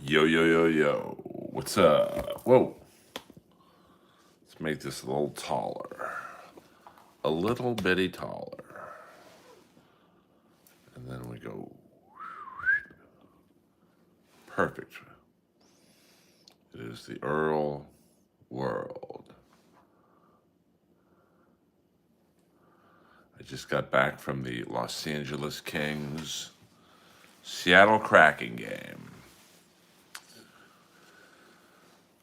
Yo, yo, yo, yo. What's up? Whoa. Let's make this a little taller. A little bitty taller. And then we go. Perfect. It is the Earl world. I just got back from the Los Angeles Kings Seattle Kraken game,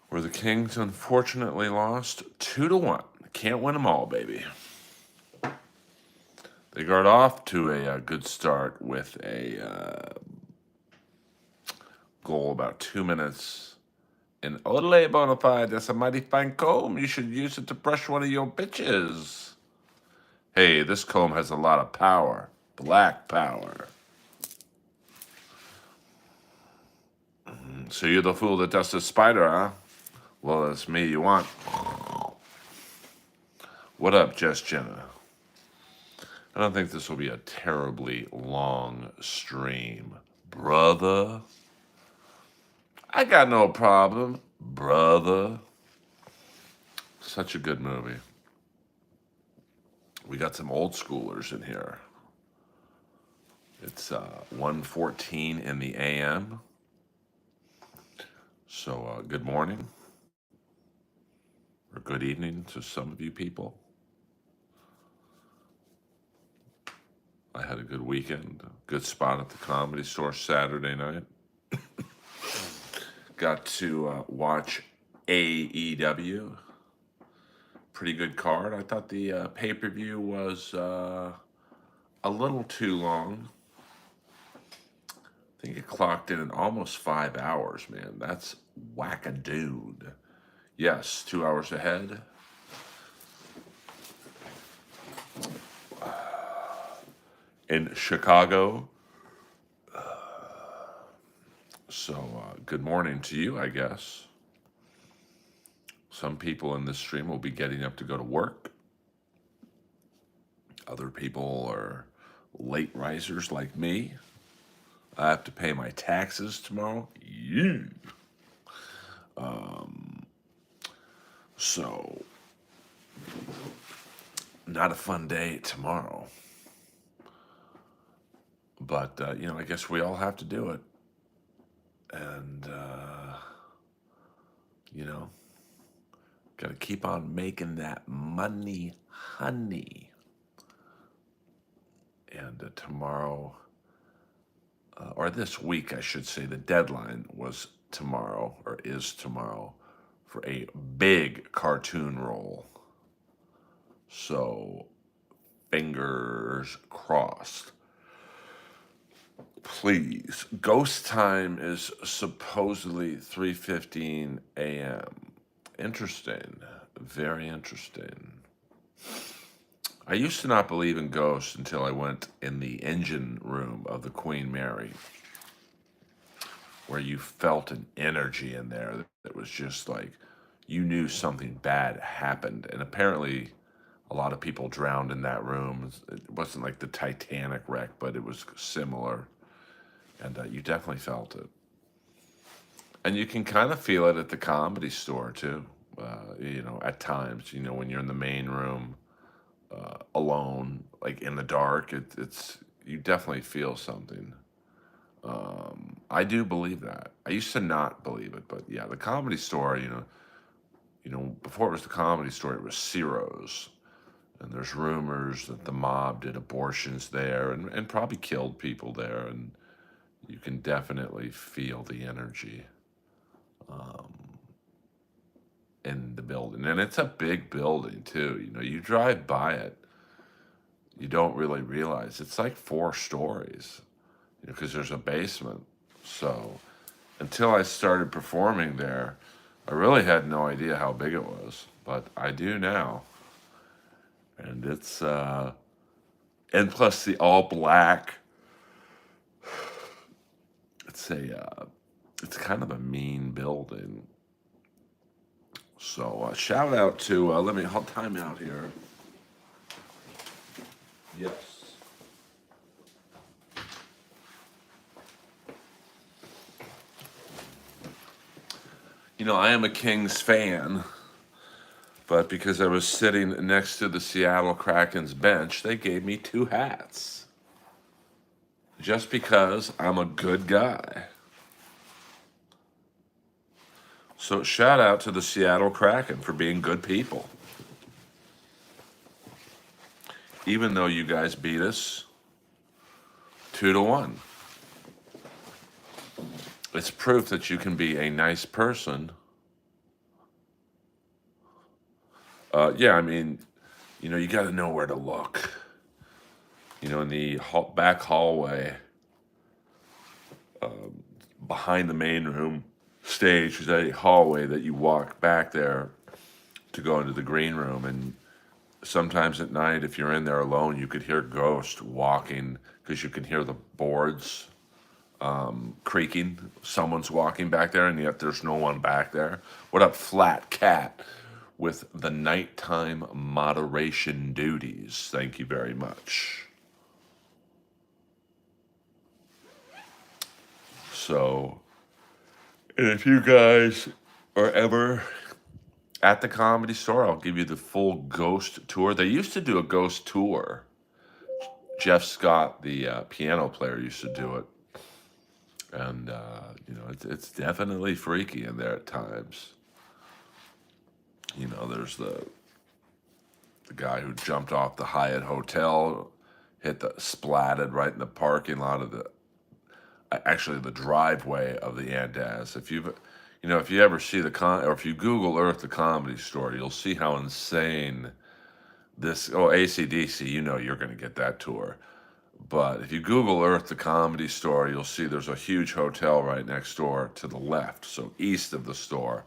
where the Kings unfortunately lost 2-1. Can't win them all, baby. They got off to a good start with a goal about 2 minutes. And ole bona fide, that's a mighty fine comb. You should use it to brush one of your bitches. Hey, this comb has a lot of power. Black power. So you're the fool that does the spider, huh? Well, that's me you want. What up, Jess Jenna? I don't think this will be a terribly long stream. Brother. I got no problem, brother. Such a good movie. We got some old schoolers in here. It's 1:14 in the a.m. So good morning or good evening to some of you people. I had a good weekend. Good spot at the Comedy Store Saturday night. Got to watch AEW. Pretty good card. I thought the pay-per-view was a little too long. I think it clocked in almost 5 hours, man. That's whack-a-dude. Yes, 2 hours ahead. In Chicago. So good morning to you, I guess. Some people in this stream will be getting up to go to work. Other people are late risers like me. I have to pay my taxes tomorrow. Yeah. So, not a fun day tomorrow. But, I guess we all have to do it. And, got to keep on making that money, honey. And tomorrow, or this week, I should say, the deadline was tomorrow, or is tomorrow, for a big cartoon role. So, fingers crossed. Please. Ghost time is supposedly 3:15 a.m. Interesting. Very interesting. I used to not believe in ghosts until I went in the engine room of the Queen Mary, where you felt an energy in there that was just like you knew something bad happened. And apparently, a lot of people drowned in that room. It wasn't like the Titanic wreck, but it was similar. And you definitely felt it. And you can kind of feel it at the Comedy Store, too. At times, when you're in the main room alone, like in the dark, it's you definitely feel something. I do believe that. I used to not believe it, but yeah, the Comedy Store, before it was the Comedy Store, it was Ciro's. And there's rumors that the mob did abortions there and probably killed people there. And you can definitely feel the energy in the building. And it's a big building, too. You drive by it, you don't really realize. It's like 4 stories, because there's a basement. So until I started performing there, I really had no idea how big it was. But I do now. And it's, and plus the all black. It's kind of a mean building. So shout out to, hold time out here. Yes. I am a Kings fan, but because I was sitting next to the Seattle Kraken's bench, they gave me two hats. Just because I'm a good guy. So shout out to the Seattle Kraken for being good people. Even though you guys beat us 2-1. It's proof that you can be a nice person. Yeah, I mean, you got to know where to look. In the back hallway, behind the main room stage, there's a hallway that you walk back there to go into the green room. And sometimes at night, if you're in there alone, you could hear ghosts walking because you can hear the boards creaking. Someone's walking back there, and yet there's no one back there. What up, Flat Cat, with the nighttime moderation duties? Thank you very much. So, and if you guys are ever at the Comedy Store, I'll give you the full ghost tour. They used to do a ghost tour. Jeff Scott, the piano player, used to do it. And, it's definitely freaky in there at times. There's the guy who jumped off the Hyatt Hotel, splatted right in the parking lot of actually the driveway of the Andaz. If you ever see or if you Google Earth the Comedy Store, you'll see how insane AC/DC, you're going to get that tour. But if you Google Earth the Comedy Store, you'll see there's a huge hotel right next door to the left, so east of the store.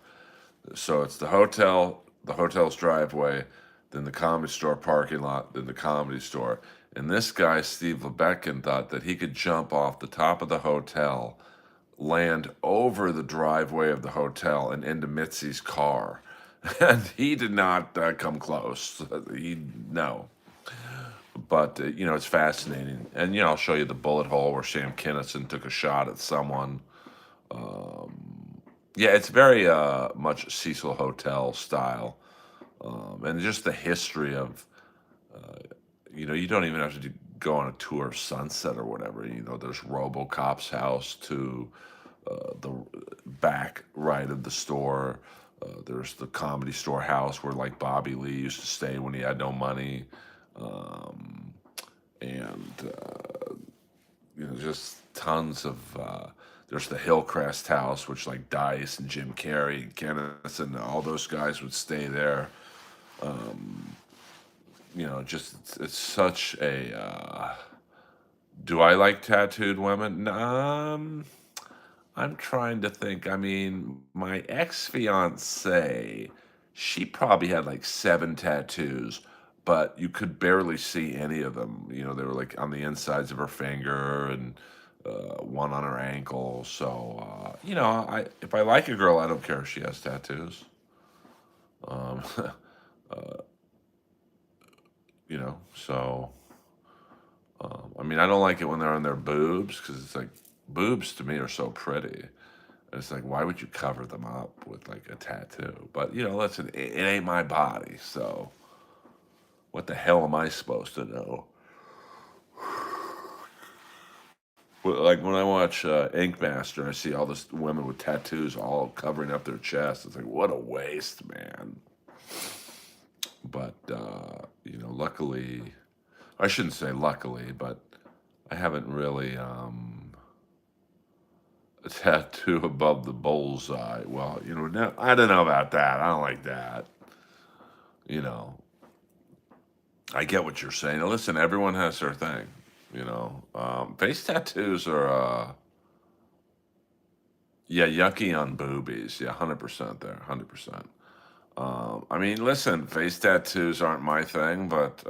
So it's the hotel's driveway, then the Comedy Store parking lot, then the Comedy Store. And this guy, Steve Lebekin, thought that he could jump off the top of the hotel, land over the driveway of the hotel and into Mitzi's car. And he did not come close. No. But, it's fascinating. And, I'll show you the bullet hole where Sam Kinison took a shot at someone. Yeah, it's very much Cecil Hotel style. And just the history of, you don't even have to go on a tour of Sunset or whatever. There's RoboCop's house to the back right of the store. There's the Comedy Store house where, like, Bobby Lee used to stay when he had no money. Just tons of, there's the Hillcrest house, which, like, Dice and Jim Carrey and Kenneth and all those guys would stay there. It's such a, do I like tattooed women? I'm trying to think. I mean, my ex-fiance, she probably had like 7 tattoos, but you could barely see any of them. They were like on the insides of her finger and one on her ankle. So, if I like a girl, I don't care if she has tattoos. Um, so, I mean, I don't like it when they're on their boobs because it's like, boobs to me are so pretty. And it's like, why would you cover them up with like a tattoo? But, listen, it ain't my body. So what the hell am I supposed to know? Well, like when I watch Ink Master, I see all this women with tattoos all covering up their chest. It's like, what a waste, man. But, luckily, I shouldn't say luckily, but I haven't really a tattoo above the bullseye. Well, I don't know about that. I don't like that. I get what you're saying. Now, listen, everyone has their thing. Face tattoos are, yeah, yucky on boobies. Yeah, 100% there, 100%. I mean, listen, face tattoos aren't my thing, but,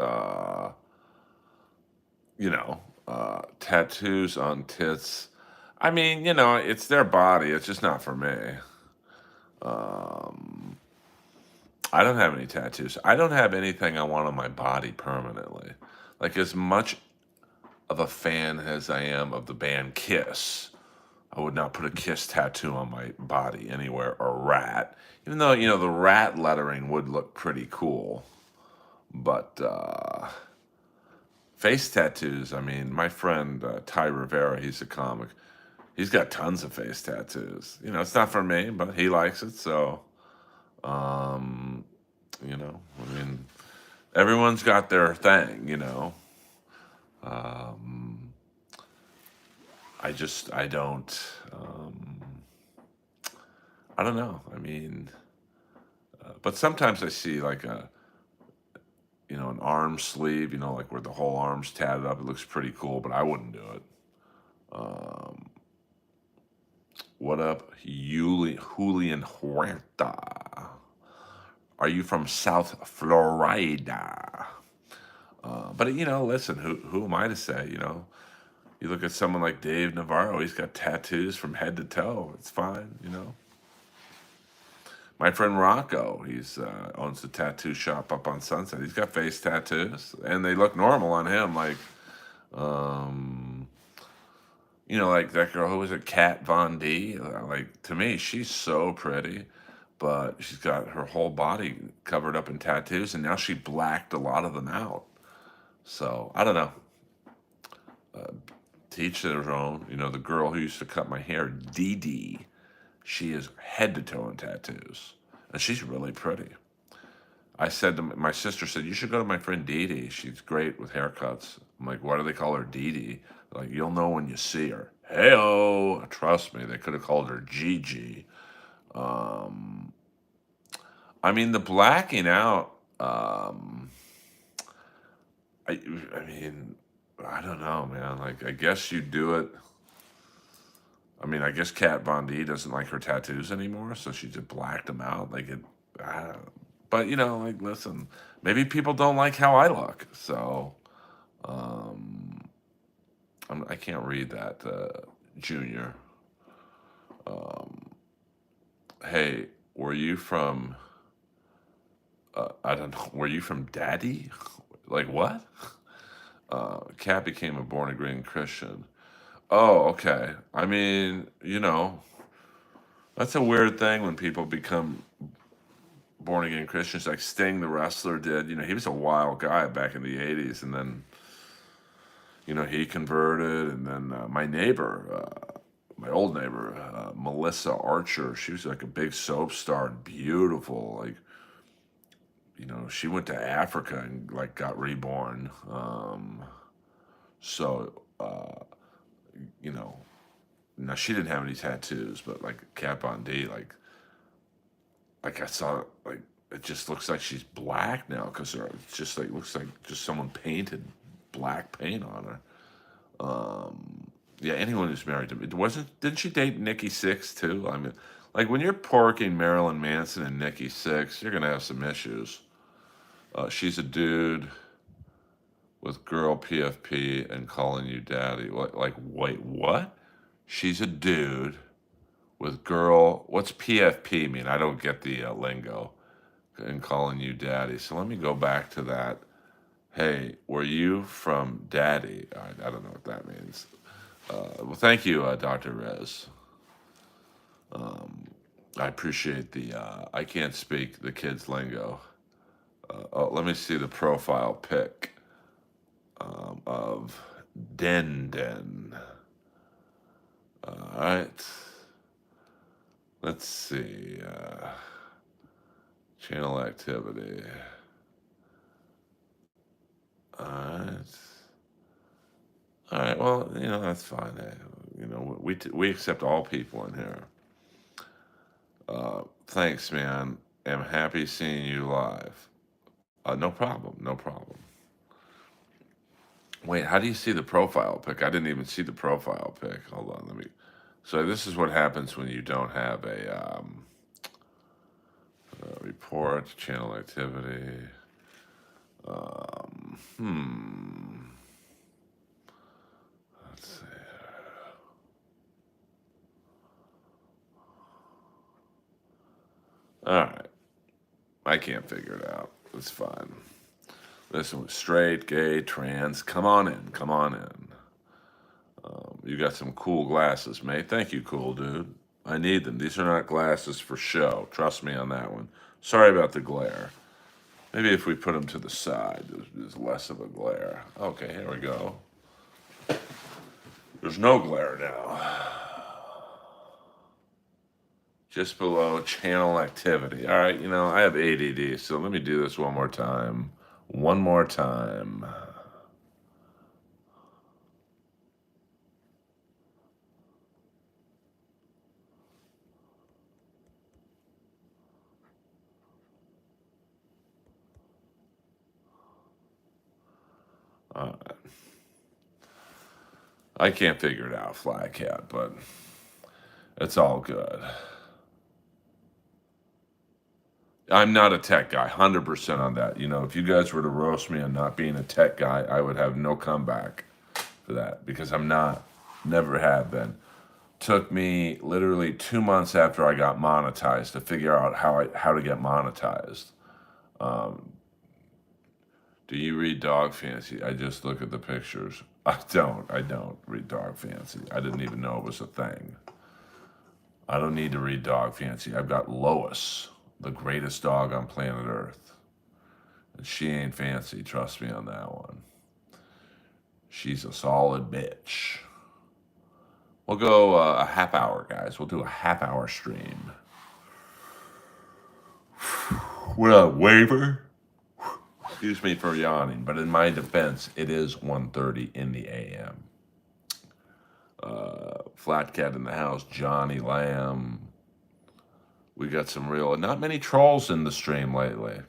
tattoos on tits. I mean, it's their body. It's just not for me. I don't have any tattoos. I don't have anything I want on my body permanently. Like, as much of a fan as I am of the band Kiss, I would not put a kiss tattoo on my body anywhere, or rat. Even though, the rat lettering would look pretty cool. But face tattoos, I mean, my friend Ty Rivera, he's a comic. He's got tons of face tattoos. It's not for me, but he likes it. So, um, I mean, everyone's got their thing. Um, I don't, I don't know. I mean, but sometimes I see like an arm sleeve, like where the whole arm's tatted up. It looks pretty cool, but I wouldn't do it. Um, what up, Julian Huerta? Are you from South Florida? But listen, who am I to say? You look at someone like Dave Navarro. He's got tattoos from head to toe. It's fine. My friend Rocco, he's owns a tattoo shop up on Sunset. He's got face tattoos, and they look normal on him. Um, like that girl, who was it, Kat Von D? Like, to me, she's so pretty, but she's got her whole body covered up in tattoos, and now she blacked a lot of them out. So I don't know. Uh, Teach their own. The girl who used to cut my hair, Dee Dee, she is head to toe in tattoos, and she's really pretty. I said to my sister, said, you should go to my friend Dee Dee. She's great with haircuts. I'm like, why do they call her Dee Dee? Like, you'll know when you see her. Hey-oh. Trust me, they could have called her Gigi. Um, I mean, the blacking out, I, I mean, I don't know, man. Like, I guess you do it. I mean, I guess Kat Von D doesn't like her tattoos anymore, so she just blacked them out. Like it, uh, but like, listen, maybe people don't like how I look, so um, I can't read that, Junior. Um, hey, were you from? I don't know. Were you from Daddy? Like what? Kat became a born again Christian. Oh, okay. I mean, that's a weird thing when people become born again Christians, like Sting the wrestler did. He was a wild guy back in the '80s, and then he converted, and then my neighbor, my old neighbor, Melissa Archer, she was like a big soap star and beautiful. Like she went to Africa and like got reborn. So you know, now she didn't have any tattoos, but like Kat Von D, like I saw, like it just looks like she's black now because it's just like looks like just someone painted black paint on her. Yeah, anyone who's married to me, didn't she date Nikki Sixx too? I mean, like when you're porking Marilyn Manson and Nikki Sixx, you're gonna have some issues. She's a dude with girl PFP and calling you daddy. Like wait, what? She's a dude with girl. What's PFP mean? I don't get the lingo. And calling you daddy. So let me go back to that. Hey, were you from daddy? I don't know what that means. Well, thank you, Dr. Rez. Um, I appreciate the. I can't speak the kids' lingo. Oh, let me see the profile pic of Den Den. All right. Let's see. Channel activity. All right. All right. Well, that's fine. We accept all people in here. Thanks, man. I'm happy seeing you live. No problem. No problem. Wait, how do you see the profile pic? I didn't even see the profile pic. Hold on, let me. So this is what happens when you don't have a report, channel activity. Um, hmm. Let's see. All right. I can't figure it out. It's fine. Listen, straight, gay, trans. Come on in. Come on in. You got some cool glasses, mate. Thank you, cool dude. I need them. These are not glasses for show. Trust me on that one. Sorry about the glare. Maybe if we put them to the side, there's less of a glare. Okay, here we go. There's no glare now. Just below channel activity. All right, I have ADD, so let me do this one more time. One more time. Uh, I can't figure it out, Fly Cat, but it's all good. I'm not a tech guy, 100% on that. If you guys were to roast me on not being a tech guy, I would have no comeback for that because I'm not, never have been. Took me literally 2 months after I got monetized to figure out how to get monetized. Um, do you read Dog Fancy? I just look at the pictures. I don't read Dog Fancy. I didn't even know it was a thing. I don't need to read Dog Fancy. I've got Lois, the greatest dog on planet Earth. And she ain't fancy, trust me on that one. She's a solid bitch. We'll go a half hour, guys. We'll do a half hour stream. What up, Waver? Excuse me for yawning, but in my defense, it is 1:30 in the a.m. Flat Cat in the house, Johnny Lamb. We got not many trolls in the stream lately.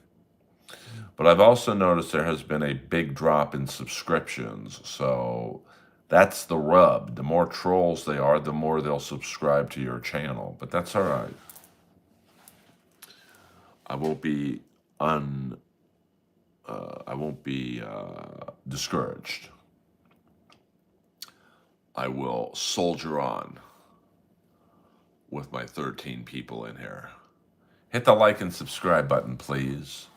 But I've also noticed there has been a big drop in subscriptions. So that's the rub. The more trolls they are, the more they'll subscribe to your channel. But that's all right. I won't be discouraged. I will soldier on with my 13 people in here. Hit the like and subscribe button, please.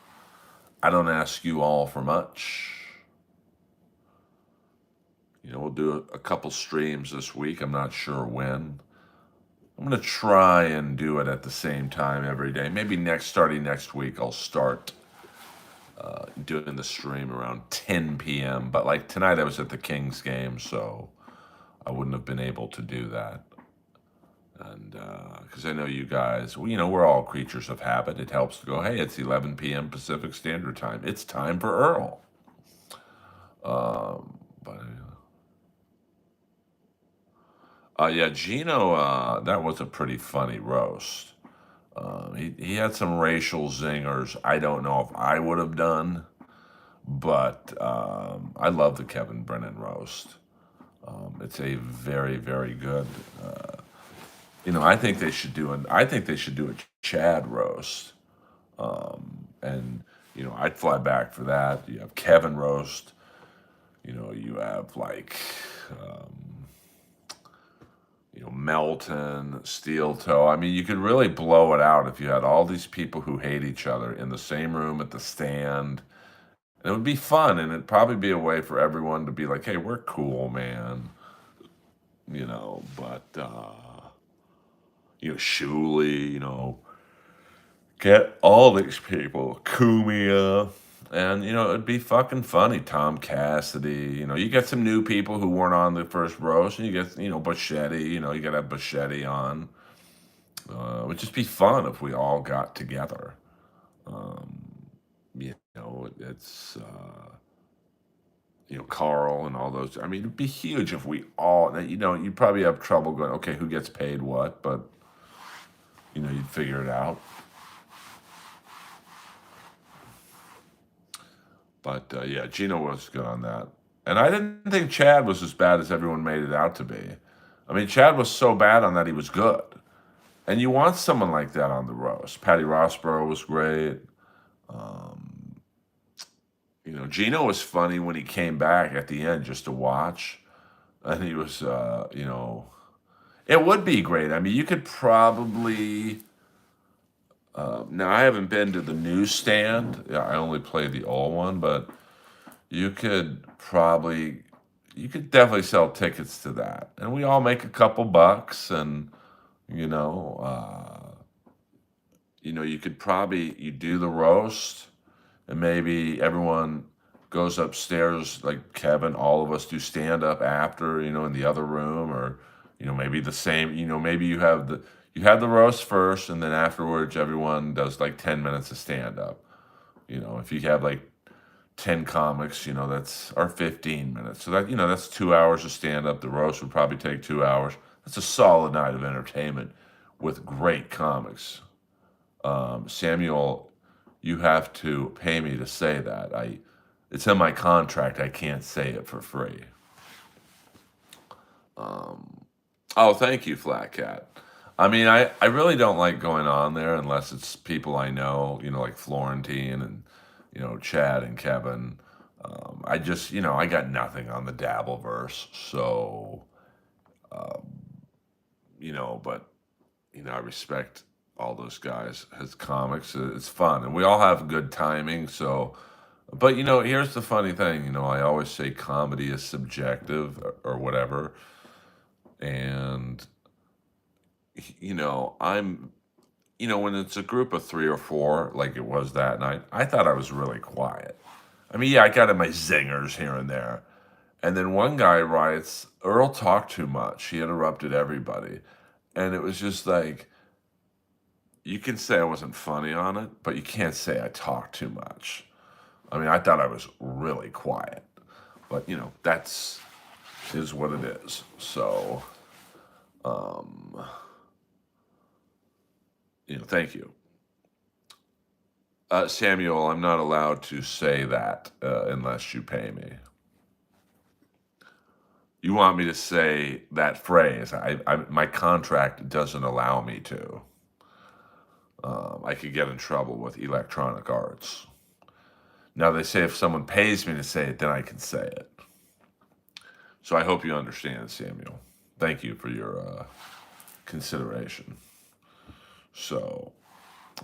I don't ask you all for much. We'll do a couple streams this week. I'm not sure when. I'm going to try and do it at the same time every day. Maybe starting next week, I'll start doing the stream around 10 p.m. But like tonight, I was at the Kings game, so I wouldn't have been able to do that. And because I know you guys, we're all creatures of habit. It helps to go, hey, it's 11 p.m. Pacific Standard Time. It's time for Earl. Yeah, Gino, that was a pretty funny roast. He had some racial zingers. I don't know if I would have done, but I love the Kevin Brennan roast. It's a very, very good. I think they should do a Chad roast, and I'd fly back for that. You have Kevin roast. You have like. Melton, Steel Toe. I mean, you could really blow it out if you had all these people who hate each other in the same room at the stand. And it would be fun, and it'd probably be a way for everyone to be like, hey, we're cool, man. But, Shuley, get all these people, Kumia. And, it'd be fucking funny. Tom Cassidy, you get some new people who weren't on the first roast, and you get, Buschetti, you got to have Buschetti on. It would just be fun if we all got together. It's, Carl and all those. I mean, it'd be huge if we all, you'd probably have trouble going, okay, who gets paid what, but, you'd figure it out. But yeah, Gino was good on that. And I didn't think Chad was as bad as everyone made it out to be. I mean, Chad was so bad on that he was good. And you want someone like that on the roast. Patty Rossborough was great. Gino was funny when he came back at the end just to watch. And he was, it would be great. I mean, you could probably... now, I haven't been to the newsstand. I only play the old one, but you could probably you could definitely sell tickets to that, and we all make a couple bucks, and you know, you could probably you do the roast, and maybe everyone goes upstairs, like Kevin, all of us do stand up after, in the other room, or maybe the same, maybe you have the roast first, and then afterwards everyone does like 10 minutes of stand up. If you have like 10 comics, that's or 15 minutes. So that's 2 hours of stand up. The roast would probably take 2 hours. That's a solid night of entertainment with great comics. Samuel, you have to pay me to say that. It's in my contract. I can't say it for free. Um, oh, thank you, Flat Cat. I mean, I really don't like going on there unless it's people I know, like Florentine and, Chad and Kevin. I just, I got nothing on the Dabbleverse. So, um, but, I respect all those guys as comics. It's fun and we all have good timing. So, but, here's the funny thing, I always say comedy is subjective or whatever. And, I'm when it's a group of three or four, like it was that night, I thought I was really quiet. I mean, yeah, I got in my zingers here and there. And then one guy writes, Earl talked too much. He interrupted everybody. And it was just like, you can say I wasn't funny on it, but you can't say I talked too much. I mean, I thought I was really quiet. But, that's is what it is. So, um, thank you. Samuel, I'm not allowed to say that unless you pay me. You want me to say that phrase? My contract doesn't allow me to. I could get in trouble with Electronic Arts. Now they say if someone pays me to say it, then I can say it. So I hope you understand, Samuel. Thank you for your consideration. So,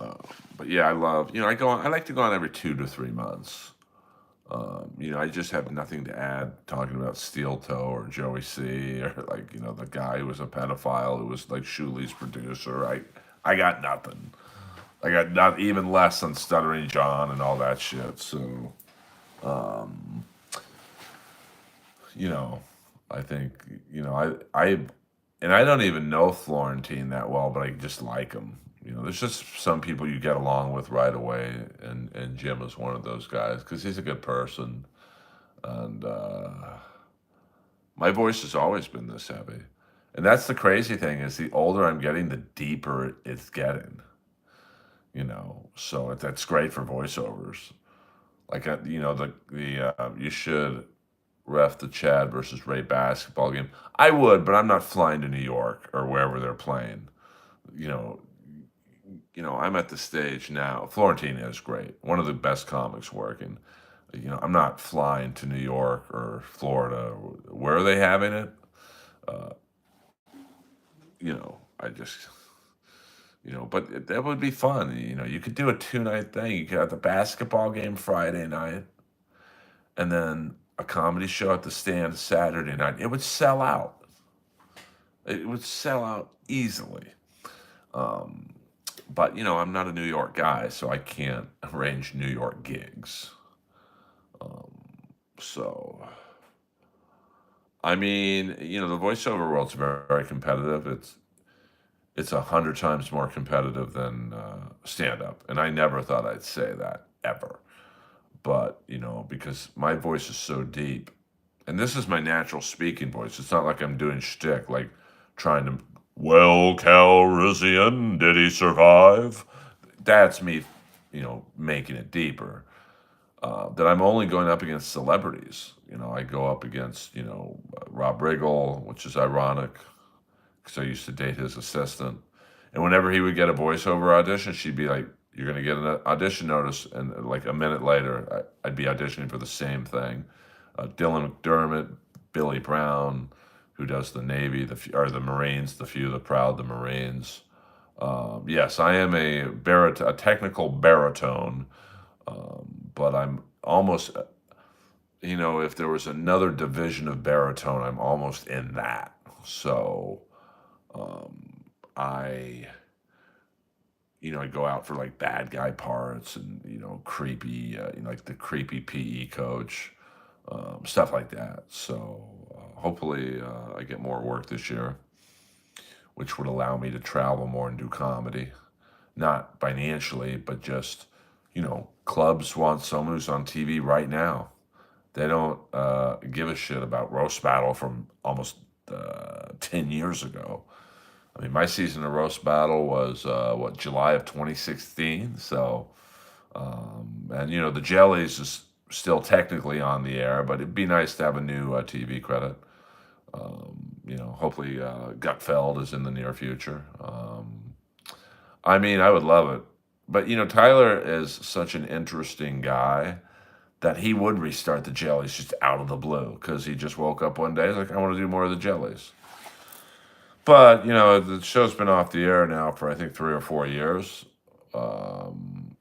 uh, but yeah, I love. I go on. I like to go on every 2 to 3 months. I just have nothing to add talking about Steel Toe or Joey C or like, the guy who was a pedophile who was like Shuli's producer. I got nothing. I got not even less on Stuttering John and all that shit. So, um, you know, I think, and I don't even know Florentine that well, but I just like him. There's just some people you get along with right away, and Jim is one of those guys because he's a good person. And my voice has always been this heavy. And that's the crazy thing is the older I'm getting, the deeper it's getting. So that's great for voiceovers. Like you should ref the Chad versus Ray basketball game. I would, but I'm not flying to New York or wherever they're playing. You know, I'm at the stage now. Florentine is great, one of the best comics working. I'm not flying to New York or Florida. Where are they having it? Uh, I just, but that would be fun. You could do a 2 night thing. You could have the basketball game Friday night, and then a comedy show at the Stand Saturday night. It would sell out. It would sell out easily. Um, but I'm not a New York guy, so I can't arrange New York gigs. Um, so, I mean, the voiceover world's very, very competitive. It's 100 times more competitive than stand up, and I never thought I'd say that ever. But because my voice is so deep, and this is my natural speaking voice. It's not like I'm doing shtick, like trying to. Well, Calrissian, did he survive? That's me, making it deeper. That I'm only going up against celebrities. I go up against, Rob Riggle, which is ironic because I used to date his assistant. And whenever he would get a voiceover audition, she'd be like, "You're going to get an audition notice." And like a minute later, I'd be auditioning for the same thing. Dylan McDermott, Billy Brown, who does the Navy, or the Marines, the few, the proud, the Marines. Yes, I am a technical baritone, but I'm almost if there was another division of baritone, I'm almost in that. So um, I, I go out for like bad guy parts and creepy, like the creepy PE coach, stuff like that. So hopefully I get more work this year, which would allow me to travel more and do comedy, not financially, but just clubs want someone who's on TV right now. They don't give a shit about roast battle from almost 10 years ago. I mean, my season of roast battle was July of 2016. So, and the jellies is still technically on the air, but it'd be nice to have a new TV credit. Hopefully Gutfeld is in the near future. I mean, I would love it, but Tyler is such an interesting guy that he would restart the jellies just out of the blue because he just woke up one day. He's like, I want to do more of the jellies. But the show's been off the air now for I think 3 or 4 years. Um,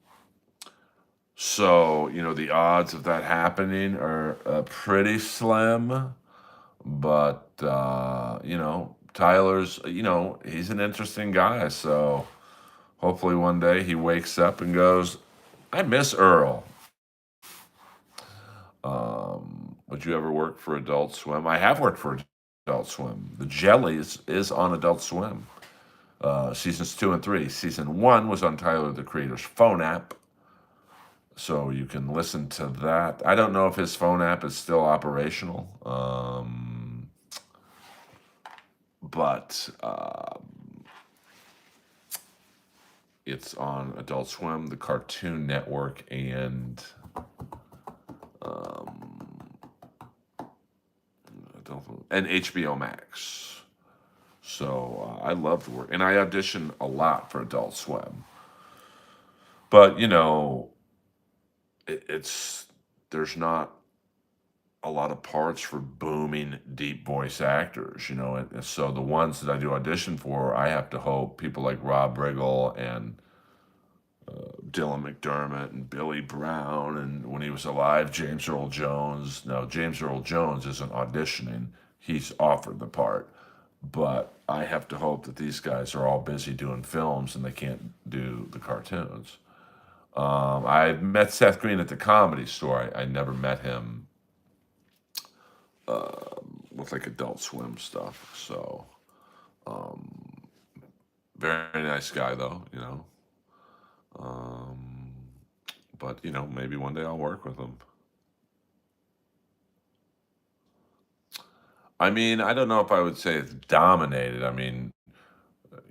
so the odds of that happening are pretty slim. But Tyler's he's an interesting guy. So hopefully one day he wakes up and goes, I miss Earl. Would you ever work for Adult Swim? I have worked for Adult Swim. The Jellies is on Adult Swim. Seasons 2 and 3. Season 1 was on Tyler the Creator's phone app, so you can listen to that. I don't know if his phone app is still operational, but it's on Adult Swim, the Cartoon Network, and HBO Max. So I loved work, and I auditioned a lot for Adult Swim. But it's there's not a lot of parts for booming deep voice actors, and so the ones that I do audition for, I have to hope people like Rob Riggle and Dylan McDermott and Billy Brown, and when he was alive, James Earl Jones. Now, James Earl Jones isn't auditioning, he's offered the part. But I have to hope that these guys are all busy doing films and they can't do the cartoons. I met Seth Green at the Comedy Store. I never met him with like Adult Swim stuff. So, very nice guy though. Um, but maybe one day I'll work with him. I mean, I don't know if I would say it's dominated. I mean,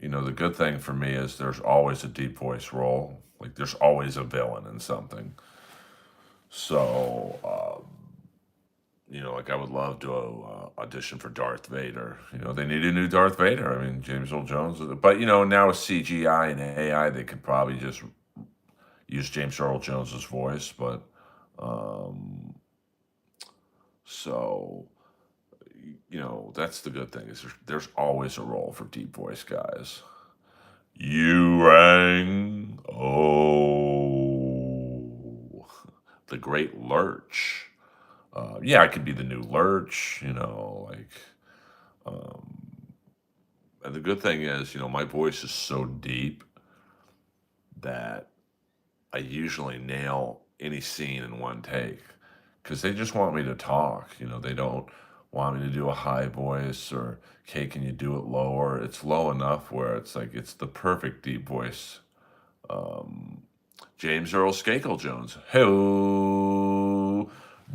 the good thing for me is there's always a deep voice role. Like there's always a villain in something. So, like I would love to audition for Darth Vader. They need a new Darth Vader. I mean, James Earl Jones. But now with CGI and AI, they could probably just use James Earl Jones's voice. But um, so that's the good thing is there's always a role for deep voice guys. You rang. Oh, the great Lurch. Yeah, I could be the new Lurch. Um, and the good thing is, my voice is so deep that I usually nail any scene in one take because they just want me to talk. They don't want me to do a high voice or, okay, can you do it lower? It's low enough where it's like it's the perfect deep voice. Um, James Earl Skakel Jones. Hello.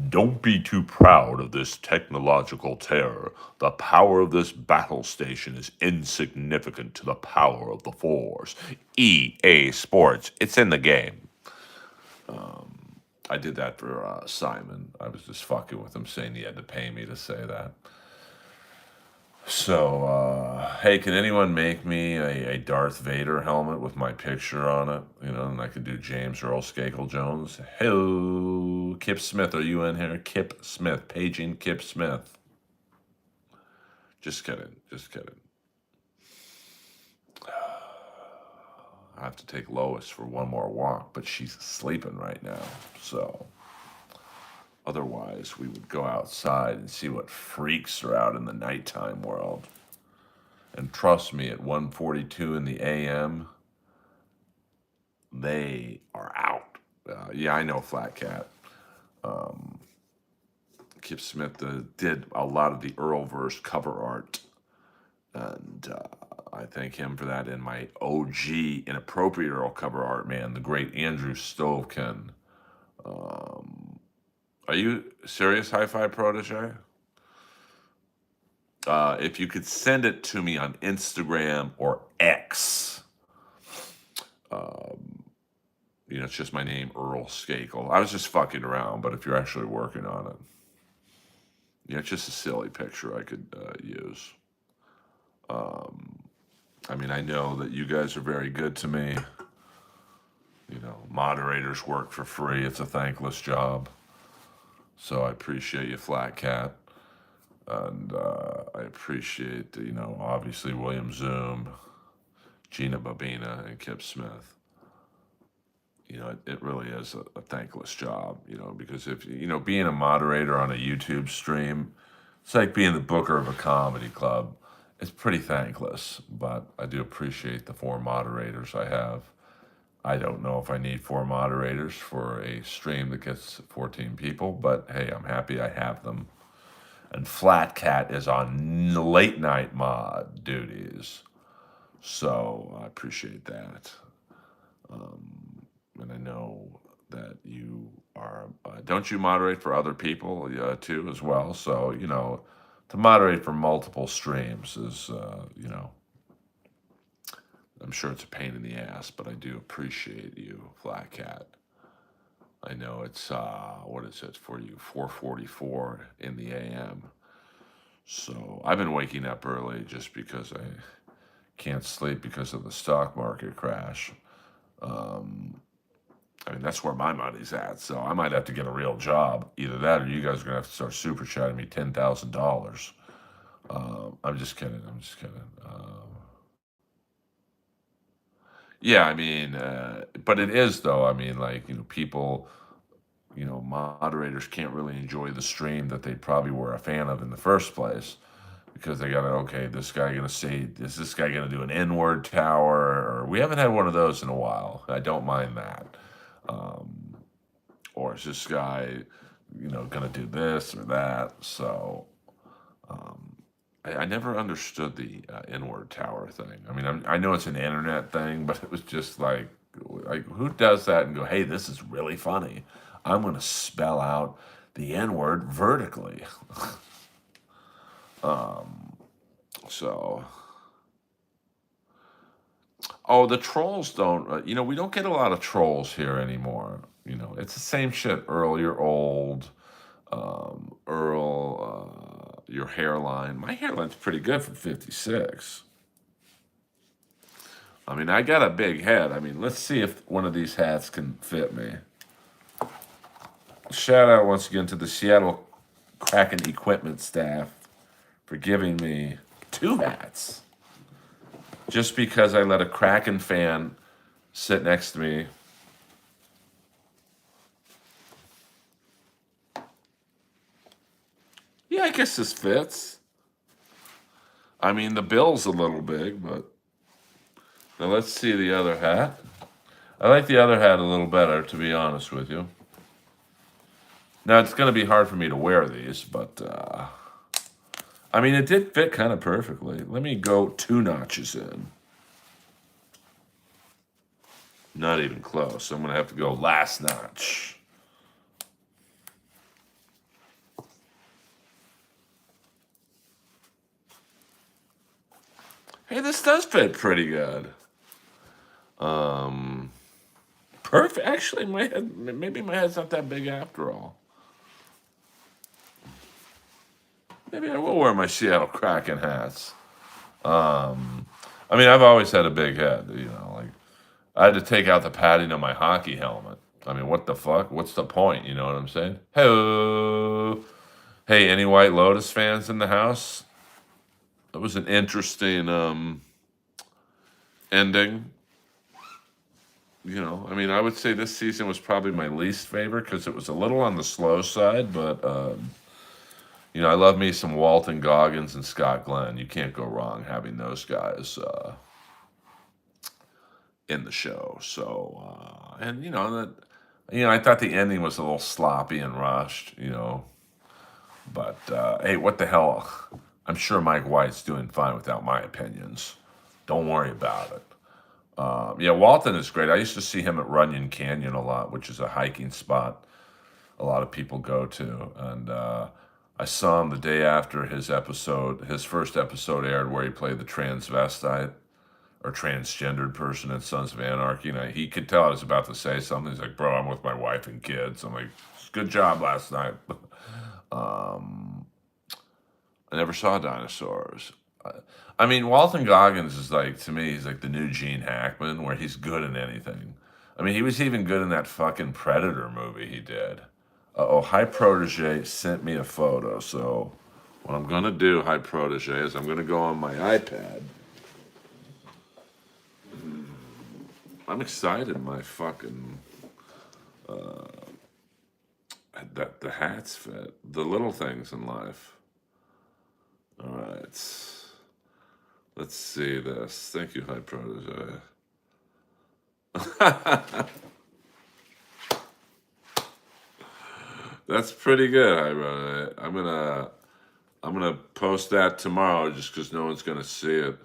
Don't be too proud of this technological terror. The power of this battle station is insignificant to the power of the Force. EA Sports. It's in the game. I did that for Simon. I was just fucking with him, saying he had to pay me to say that. So, hey, can anyone make me a Darth Vader helmet with my picture on it? And I could do James Earl Skakel Jones. Hello, Kip Smith, are you in here? Kip Smith, paging Kip Smith. Just kidding, just kidding. I have to take Lois for one more walk, but she's sleeping right now. So, Otherwise, we would go outside and see what freaks are out in the nighttime world. And trust me, at 1:42 in the AM, they are out. Yeah, I know Flat Cat. Um, Kip Smith did a lot of the Earlverse cover art, and I thank him for that. And my OG inappropriate Earl cover art man, the great Andrew Stovekin. Um, are you serious, Hi-Fi Protege? If you could send it to me on Instagram or X, um, it's just my name, Earl Skakel. I was just fucking around, but if you're actually working on it, it's just a silly picture I could use. Um, I mean, I know that you guys are very good to me. Moderators work for free. It's a thankless job. So I appreciate you, Flat Cat. And I appreciate, obviously William Zoom, Gina Babina, and Kip Smith. It really is a thankless job, because if, being a moderator on a YouTube stream, it's like being the booker of a comedy club. It's pretty thankless, but I do appreciate the 4 moderators I have. I don't know if I need 4 moderators for a stream that gets 14 people, but hey, I'm happy I have them. And Flat Cat is on late night mod duties, so I appreciate that. And I know that you are, don't you moderate for other people too as well? So, to moderate for multiple streams is, I'm sure it's a pain in the ass, but I do appreciate you, Flat Cat. I know it's, what is it for you, 4:44 in the AM. So I've been waking up early just because I can't sleep because of the stock market crash. I mean, that's where my money's at. So I might have to get a real job. Either that or you guys are going to have to start super chatting me $10,000. I'm just kidding. I'm just kidding. Yeah, I mean, but it is, though. I mean, like, people, moderators can't really enjoy the stream that they probably were a fan of in the first place because they got to, okay, this guy going to say, is this guy going to do an N-word tower? Or we haven't had one of those in a while. I don't mind that. Or is this guy, going to do this or that? So I never understood the N-word tower thing. I mean, I know it's an internet thing, but it was just like who does that and go, hey, this is really funny. I'm going to spell out the N-word vertically. So, oh, the trolls don't, we don't get a lot of trolls here anymore. It's the same shit. Earl, you're old. Earl, your hairline. My hairline's pretty good for 56. I mean, I got a big head. I mean, let's see if one of these hats can fit me. Shout out once again to the Seattle Kraken equipment staff for giving me 2 hats. Just because I let a Kraken fan sit next to me. Yeah, I guess this fits. I mean, the bill's a little big, but now let's see the other hat. I like the other hat a little better, to be honest with you. Now, it's going to be hard for me to wear these, but, I mean, it did fit kind of perfectly. Let me go 2 notches in. Not even close. I'm going to have to go last notch. Hey, this does fit pretty good. Perfect. Actually, maybe my head's not that big after all. Maybe I will wear my Seattle Kraken hats. I mean, I've always had a big head, like I had to take out the padding on my hockey helmet. I mean, what the fuck? What's the point? You know what I'm saying? Hey, any White Lotus fans in the house? That was an interesting ending. I mean, I would say this season was probably my least favorite because it was a little on the slow side, but I love me some Walton Goggins and Scott Glenn. You can't go wrong having those guys in the show. So, and that, I thought the ending was a little sloppy and rushed. But hey, what the hell? I'm sure Mike White's doing fine without my opinions. Don't worry about it. Yeah, Walton is great. I used to see him at Runyon Canyon a lot, which is a hiking spot a lot of people go to. And I saw him the day after his first episode aired, where he played the transvestite or transgendered person in Sons of Anarchy. And he could tell I was about to say something. He's like, "Bro, I'm with my wife and kids." I'm like, "Good job last night." um, I never saw dinosaurs. I mean, Walton Goggins is like, to me, he's like the new Gene Hackman, where he's good in anything. I mean, he was even good in that fucking Predator movie he did. High Protege sent me a photo. So, what I'm going to do, High Protege, is I'm going to go on my iPad. I'm excited, my fucking. That the hats fit. The little things in life. All right. Let's see this. Thank you, High Protege. That's pretty good, High Protege. I'm gonna post that tomorrow just because no one's gonna see it.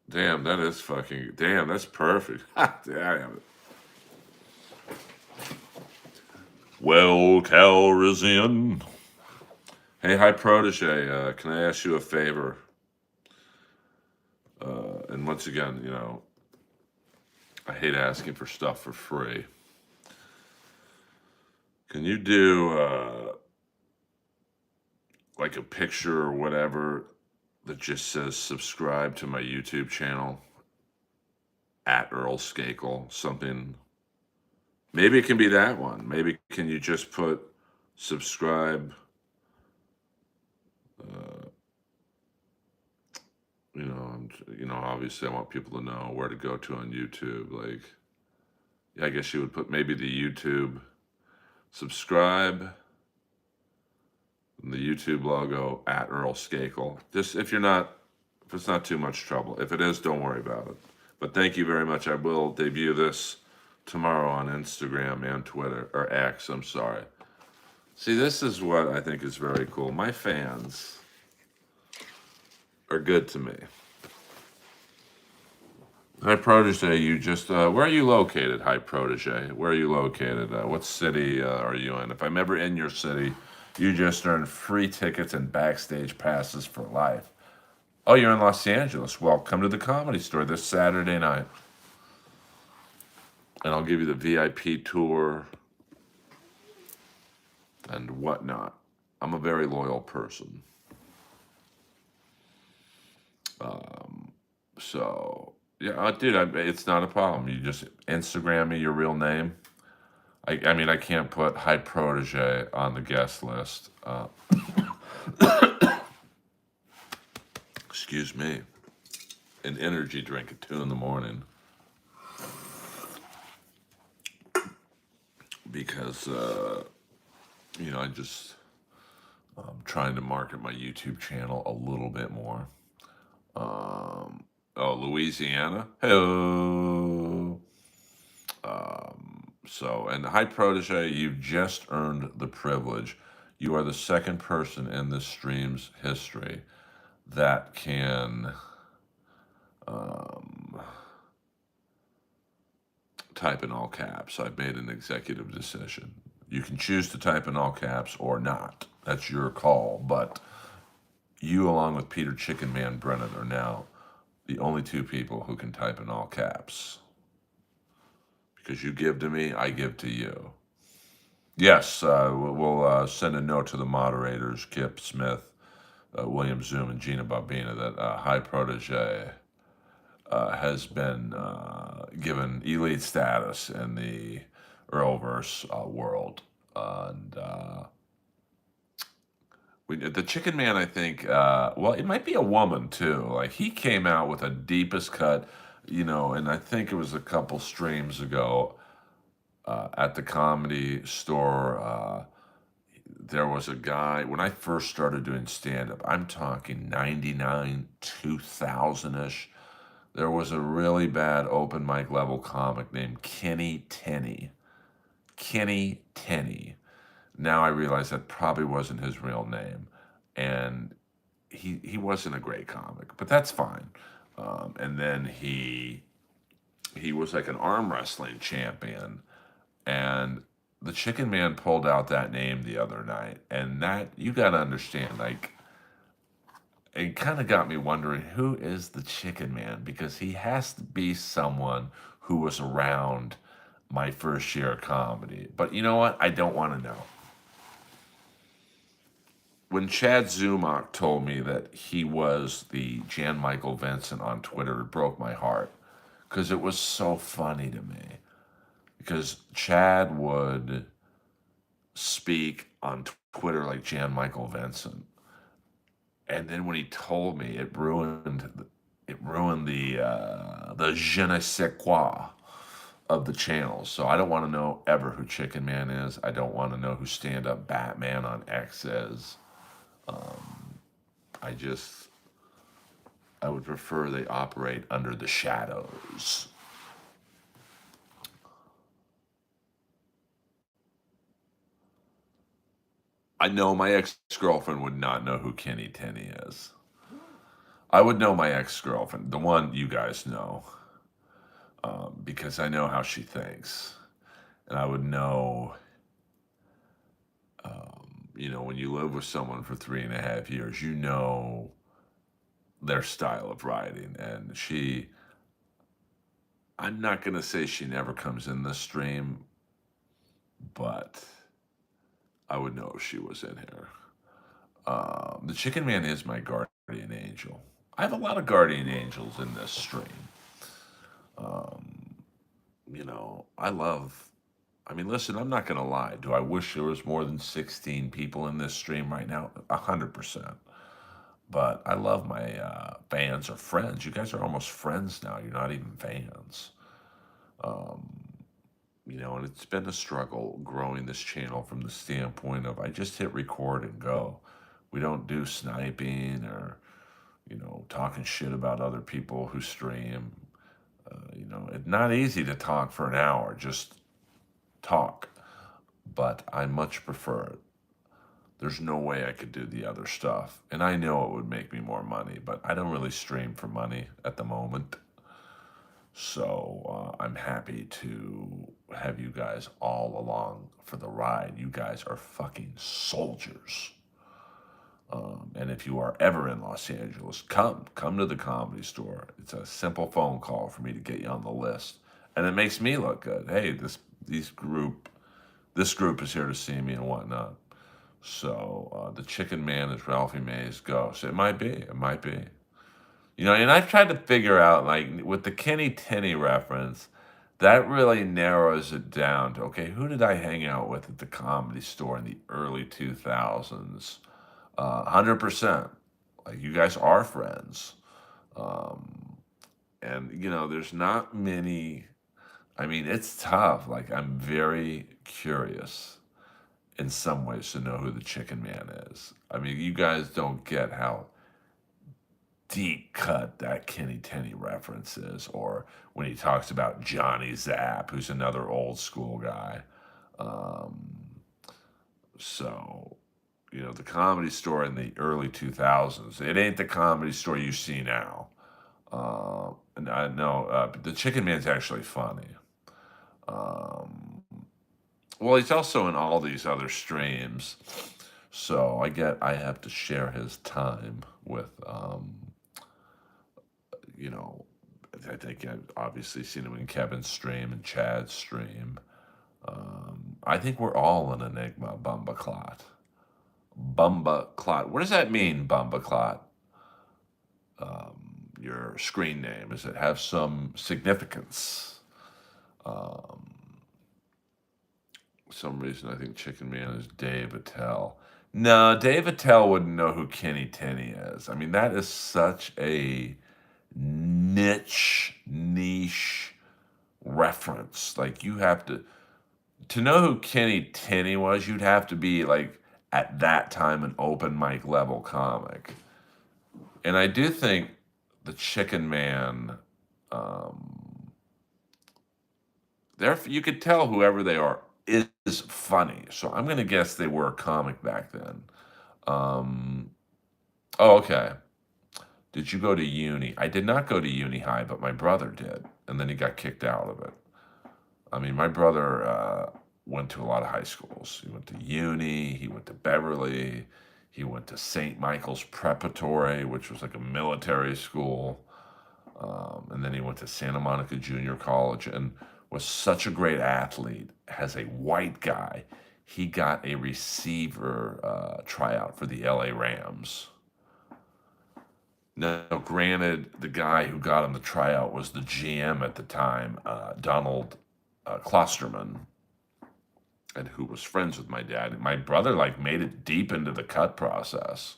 Damn, that is fucking. Damn, that's perfect. Damn. Well, Calrissian. Hey, High Protege, can I ask you a favor? And once again, I hate asking for stuff for free. Can you do like a picture or whatever that just says subscribe to my YouTube channel at Earl Skakel? Something. Maybe it can be that one. Maybe can you just put subscribe? Obviously, I want people to know where to go to on YouTube. Like, yeah, I guess you would put maybe the YouTube subscribe, and the YouTube logo at Earl Skakel. Just if it's not too much trouble. If it is, don't worry about it. But thank you very much. I will debut this tomorrow on Instagram and Twitter, or X, I'm sorry. See, this is what I think is very cool. My fans are good to me. High Protege, you just, where are you located, High Protege? Where are you located? What city are you in? If I'm ever in your city, you just earn free tickets and backstage passes for life. Oh, you're in Los Angeles. Well, come to the Comedy Store this Saturday night. And I'll give you the VIP tour and whatnot. I'm a very loyal person. So, yeah, dude, it's not a problem. You just Instagram me your real name. I mean, I can't put High Protege on the guest list. Excuse me. An energy drink at 2 in the morning. Because, I'm trying to market my YouTube channel a little bit more. Louisiana. Hello. And High Protege, you've just earned the privilege. You are the second person in this stream's history that can type in all caps. I've made an executive decision. You can choose to type in all caps or not. That's your call. But you, along with Peter Chicken Man Brennan, are now the only two people who can type in all caps. Because you give to me, I give to you. Yes, we'll send a note to the moderators, Kip Smith, William Zoom, and Gina Bobina, that High Protege has been given elite status in the Earlverse world. And the Chicken Man, I think, well, it might be a woman too. Like, he came out with a deepest cut And I think it was a couple streams ago at the comedy store. There was a guy when I first started doing stand up. I'm talking 99, 2000 ish. There was a really bad open mic level comic named Kenny Tenney. Kenny Tenney. Now I realize that probably wasn't his real name, and he wasn't a great comic, but that's fine. And then he was like an arm wrestling champion, and the Chicken Man pulled out that name the other night, and that you got to understand, like it kind of got me wondering who is the Chicken Man because he has to be someone who was around my first year of comedy. But you know what? I don't want to know. When Chad Zumach told me that he was the Jan Michael Vincent on Twitter, it broke my heart because it was so funny to me. Because Chad would speak on Twitter like Jan Michael Vincent, and then when he told me, it ruined the je ne sais quoi of the channel. So I don't want to know ever who Chicken Man is. I don't want to know who Stand Up Batman on X is. I just I would prefer they operate under the shadows. I know my ex girlfriend would not know who Kenny Tenney is. I would know my ex girlfriend, the one you guys know, because I know how she thinks. And I would know, when you live with someone for 3.5 years, you know their style of writing. And I'm not going to say she never comes in the stream, but I would know if she was in here. The Chicken Man is my guardian angel. I have a lot of guardian angels in this stream. Um, I love. I mean, listen, I'm not gonna lie. Do I wish there was more than 16 people in this stream right now? 100%. But I love my fans or friends. You guys are almost friends now. You're not even fans. Um, and it's been a struggle growing this channel from the standpoint of I just hit record and go. We don't do sniping or, talking shit about other people who stream. It's not easy to talk for an hour, just talk, but I much prefer it. There's no way I could do the other stuff. And I know it would make me more money, but I don't really stream for money at the moment. So I'm happy to have you guys all along for the ride. You guys are fucking soldiers. And if you are ever in Los Angeles, come to the Comedy Store. It's a simple phone call for me to get you on the list, and it makes me look good. Hey, this group is here to see me and whatnot. So the Chicken Man is Ralphie May's ghost. It might be. It might be. And I've tried to figure out, like, with the Kenny Tenney reference, that really narrows it down to, okay, who did I hang out with at the Comedy Store in the early 2000s? 100%. Like, you guys are friends. Um, and, there's not many. I mean, it's tough. Like, I'm very curious in some ways to know who the Chicken Man is. I mean, you guys don't get how deep cut that Kenny Tenney reference is, or when he talks about Johnny Zapp, who's another old school guy. Um, so, the Comedy Store in the early 2000s, it ain't the Comedy Store you see now. And I know, but the Chicken Man's actually funny. Um, well, he's also in all these other streams, so I have to share his time with, you know, I think I've obviously seen him in Kevin's stream and Chad's stream. I think we're all an Enigma, Bumba Clot. Bumba Clot. What does that mean, Bumba Clot? Your screen name? Does it have some significance? Um, for some reason, I think Chicken Man is Dave Attell. No, Dave Attell wouldn't know who Kenny Tenney is. I mean, that is such a niche reference. Like you have to know who Kenny Tinney was, you'd have to be like at that time an open mic level comic. And I do think the Chicken Man, um, you could tell whoever they are is funny. So I'm gonna guess they were a comic back then. Um, oh, okay. Did you go to uni? I did not go to uni high, but my brother did, and then he got kicked out of it. I mean, my brother went to a lot of high schools. He went to uni, he went to Beverly, he went to St. Michael's Preparatory, which was like a military school. And then he went to Santa Monica Junior College and was such a great athlete. As a white guy, he got a receiver tryout for the LA Rams. Now, granted, the guy who got him the tryout was the GM at the time, Donald Klosterman, and who was friends with my dad. My brother like made it deep into the cut process,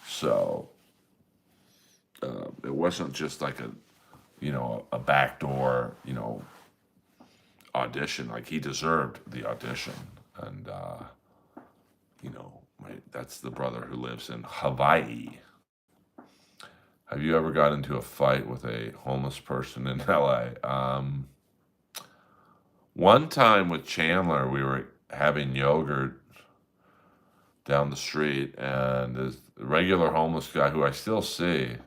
so it wasn't just like a backdoor audition. Like he deserved the audition, and that's the brother who lives in Hawaii. Have you ever got into a fight with a homeless person in LA? One time with Chandler, we were having yogurt down the street, and this regular homeless guy who I still see,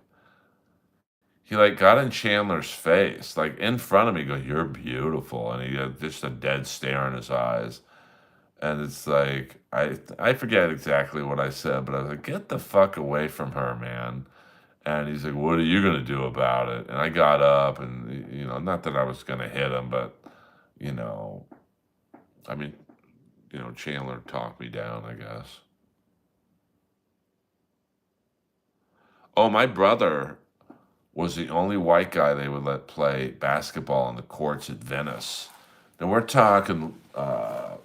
he like got in Chandler's face, like in front of me, go, "You're beautiful," and he had just a dead stare in his eyes. And it's like I forget exactly what I said, but I was like, "Get the fuck away from her, man." And he's like, "What are you gonna do about it?" And I got up, and not that I was gonna hit him, but you know, I mean, Chandler talked me down, I guess. Oh, my brother was the only white guy they would let play basketball on the courts at Venice. And we're talking, my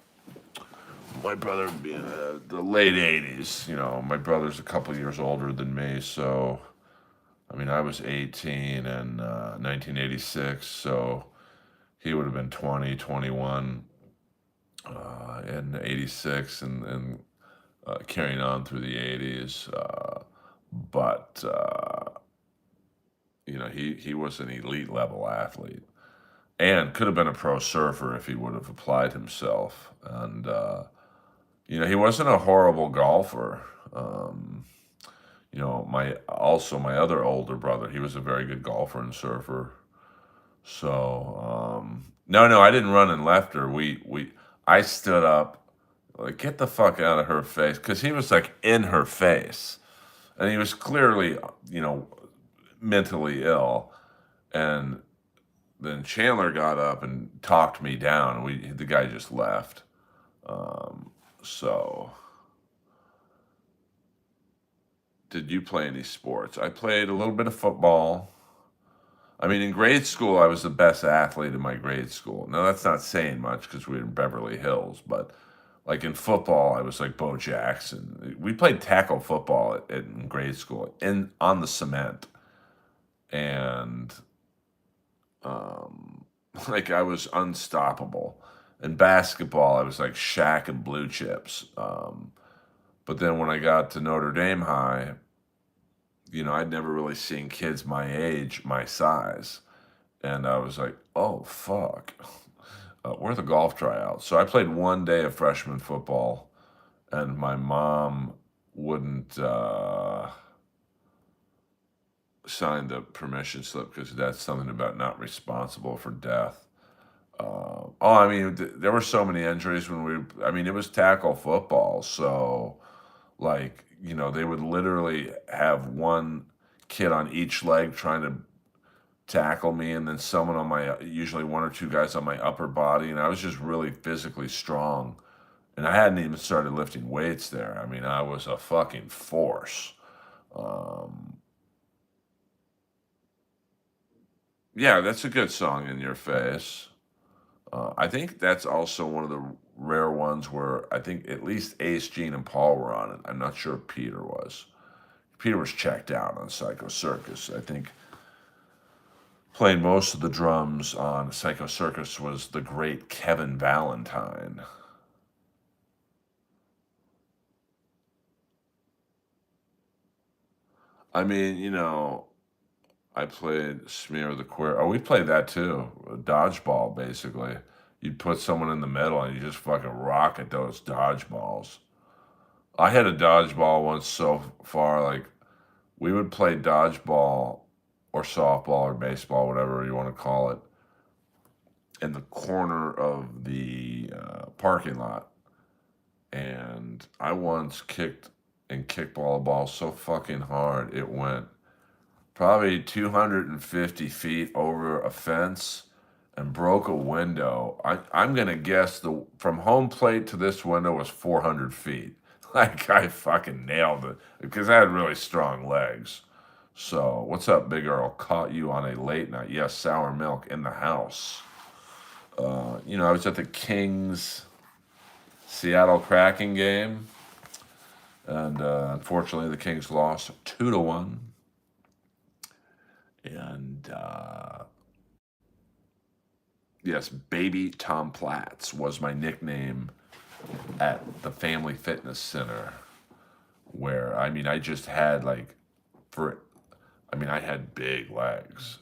brother being the late 80s. My brother's a couple years older than me. So, I mean, I was 18 in 1986. So he would have been 20, 21 in 86 and carrying on through the 80s. But he was an elite level athlete and could have been a pro surfer if he would have applied himself. And he wasn't a horrible golfer. My other older brother, he was a very good golfer and surfer. So no, I didn't run and left her. I stood up, like, get the fuck out of her face, because he was like in her face, and he was clearly mentally ill. And then Chandler got up and talked me down. The guy just left. So, did you play any sports? I played a little bit of football. I mean, in grade school, I was the best athlete in my grade school. Now, that's not saying much because we were in Beverly Hills, but like in football, I was like Bo Jackson. We played tackle football in grade school on the cement, and like I was unstoppable. In basketball, I was like Shaq and Blue Chips. But then when I got to Notre Dame High, I'd never really seen kids my age, my size. And I was like, oh, fuck. Where are the golf tryouts? So I played one day of freshman football, and my mom wouldn't sign the permission slip because that's something about not responsible for death. I mean, there were so many injuries it was tackle football. So, like, they would literally have one kid on each leg trying to tackle me, and then someone usually one or two guys on my upper body. And I was just really physically strong. And I hadn't even started lifting weights there. I mean, I was a fucking force. Um, yeah, that's a good song, In Your Face. I think that's also one of the rare ones where I think at least Ace, Gene, and Paul were on it. I'm not sure if Peter was. Peter was checked out on Psycho Circus. I think playing most of the drums on Psycho Circus was the great Kevin Valentine. I mean, I played Smear the Queer. Oh, we played that too. Dodgeball, basically. You'd put someone in the middle and you just fucking rocket those dodgeballs. I had a dodgeball once so far, like, we would play dodgeball or softball or baseball, whatever you want to call it, in the corner of the parking lot. And I once kicked and kickball a ball so fucking hard it went probably 250 feet over a fence and broke a window. I'm gonna guess the from home plate to this window was 400 feet. Like I fucking nailed it because I had really strong legs. So what's up, Big Earl? Caught you on a late night. Yes, sour milk in the house. I was at the Kings Seattle Kraken game, and unfortunately the Kings lost 2-1. And yes, Baby Tom Platts was my nickname at the Family Fitness Center, where I just had for, I had big legs.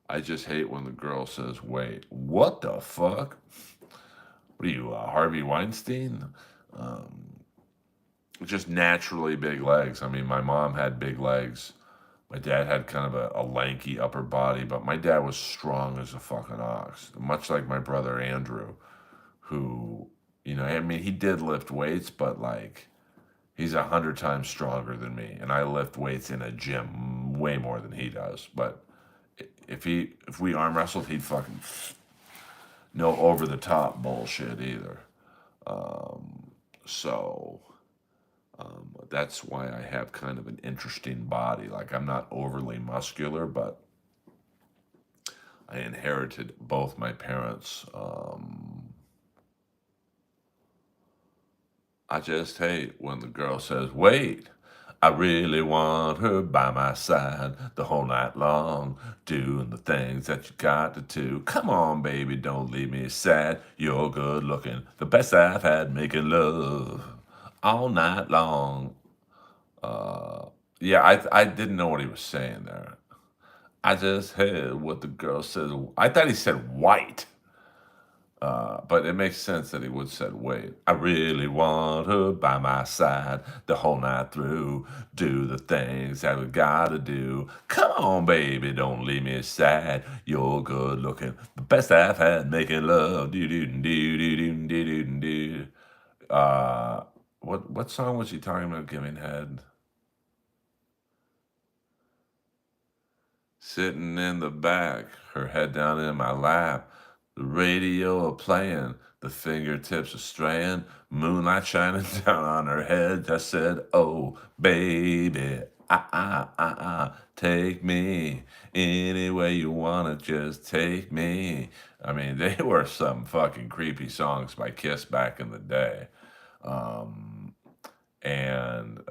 I just hate when the girl says, "Wait, what the fuck? What are you, Harvey Weinstein?" Um, just naturally big legs. I mean, my mom had big legs. My dad had kind of a lanky upper body, but my dad was strong as a fucking ox, much like my brother Andrew, who, he did lift weights, but like he's 100 times stronger than me, and I lift weights in a gym way more than he does. But if we arm wrestled, he'd fucking no over the top bullshit either. So that's why I have kind of an interesting body. Like I'm not overly muscular, but I inherited both my parents. I just hate when the girl says, "Wait, I really want her by my side the whole night long, doing the things that you got to do. Come on, baby, don't leave me sad. You're good looking, the best I've had making love all night long." Uh, yeah, I didn't know what he was saying there. I just heard what the girl said. I thought he said white. But it makes sense that he would said, "Wait, I really want her by my side the whole night through. Do the things that we gotta do. Come on, baby, don't leave me sad. You're good looking, the best I've had making love. Do do do do do do do do." Uh, what song was he talking about giving head? Sitting in the back, her head down in my lap, the radio a playing, the fingertips a straying, moonlight shining down on her head. I said, "Oh, baby, take me any way you wanna, just take me." I mean, they were some fucking creepy songs by Kiss back in the day. Um, and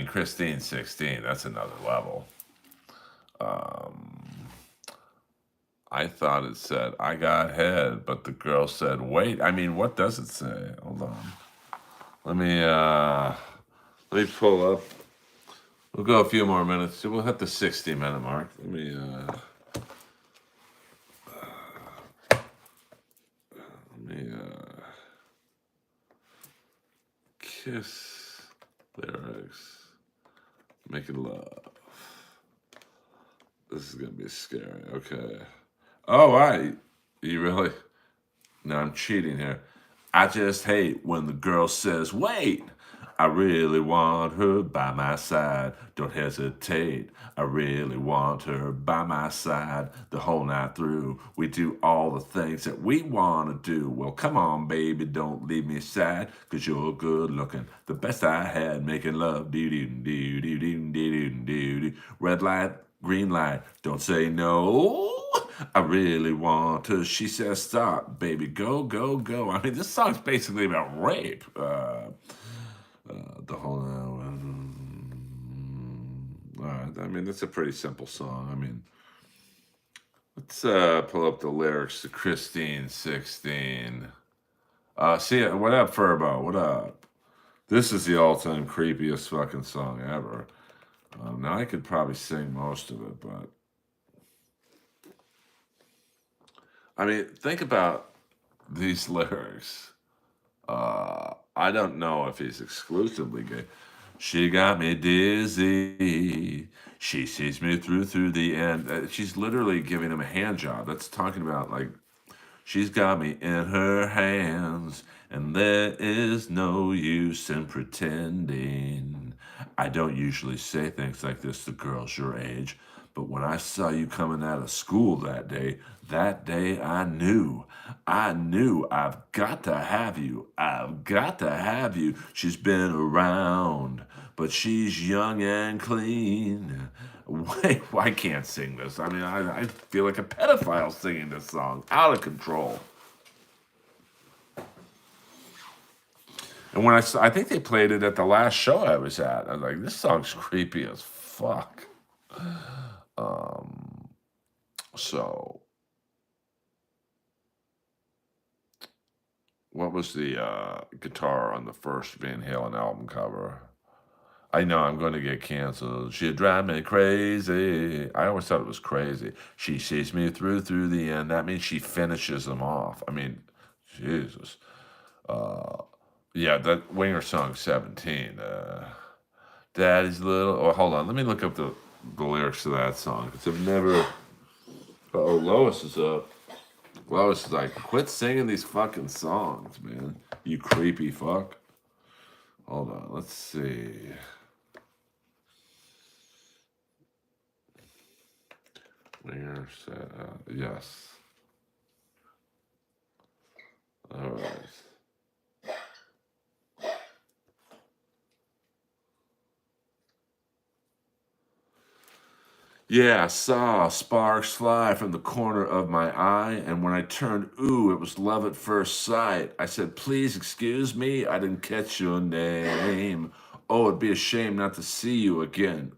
Christine 16, that's another level. Um, I thought it said, "I got head," but the girl said, "Wait." I mean, what does it say? Hold on. Let me pull up. We'll go a few more minutes. We'll hit the 60-minute mark. Kiss lyrics. Making love. This is gonna be scary. Okay. Oh, you really? No, I'm cheating here. I just hate when the girl says, "Wait, I really want her by my side. Don't hesitate. I really want her by my side the whole night through. We do all the things that we want to do. Well, come on, baby, don't leave me sad, 'cause you're good looking. The best I had making love. Do do do do do do do do. Red light, green light, don't say no. I really want her." She says, "Stop, baby, go, go, go." I mean, this song's basically about rape. The whole. All right. I mean, that's a pretty simple song. I mean, Let's pull up the lyrics to Christine 16. See, what up, Furbo? What up? This is the all-time creepiest fucking song ever. Now I could probably sing most of it, but I mean, think about these lyrics. I don't know if he's exclusively gay. She got me dizzy. She sees me through the end. She's literally giving him a hand job. That's talking about like she's got me in her hands, and there is no use in pretending. I don't usually say things like this to girls your age, but when I saw you coming out of school that day I knew I've got to have you. I've got to have you. She's been around, but she's young and clean. Wait, I can't sing this. I mean, I feel like a pedophile singing this song. Out of control. And when I think they played it at the last show I was at. I was like, this song's creepy as fuck. So, what was the guitar on the first Van Halen album cover? I know I'm going to get canceled. She'd drive me crazy. I always thought it was crazy. She sees me through the end. That means she finishes them off. I mean, Jesus. Yeah, that Winger song 17. Daddy's little. Oh, hold on. Let me look up the lyrics to that song because I've never. Oh, Lois is up. Lois is like, quit singing these fucking songs, man. You creepy fuck. Hold on. Let's see. Winger said, yes. All right. Yeah, I saw sparks fly from the corner of my eye, and when I turned, ooh, it was love at first sight. I said, please excuse me, I didn't catch your name. Oh, it'd be a shame not to see you again.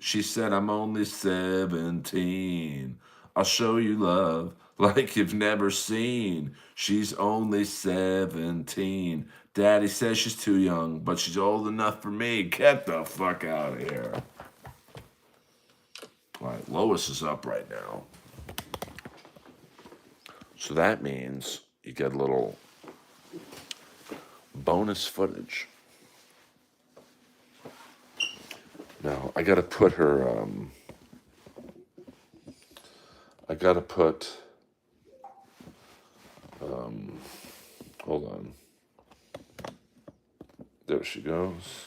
She said, I'm only 17. I'll show you love like you've never seen. She's only 17. Daddy says she's too young, but she's old enough for me. Get the fuck out of here. All right, Lois is up right now. So that means you get a little bonus footage. Now, I got to put her, hold on. There she goes.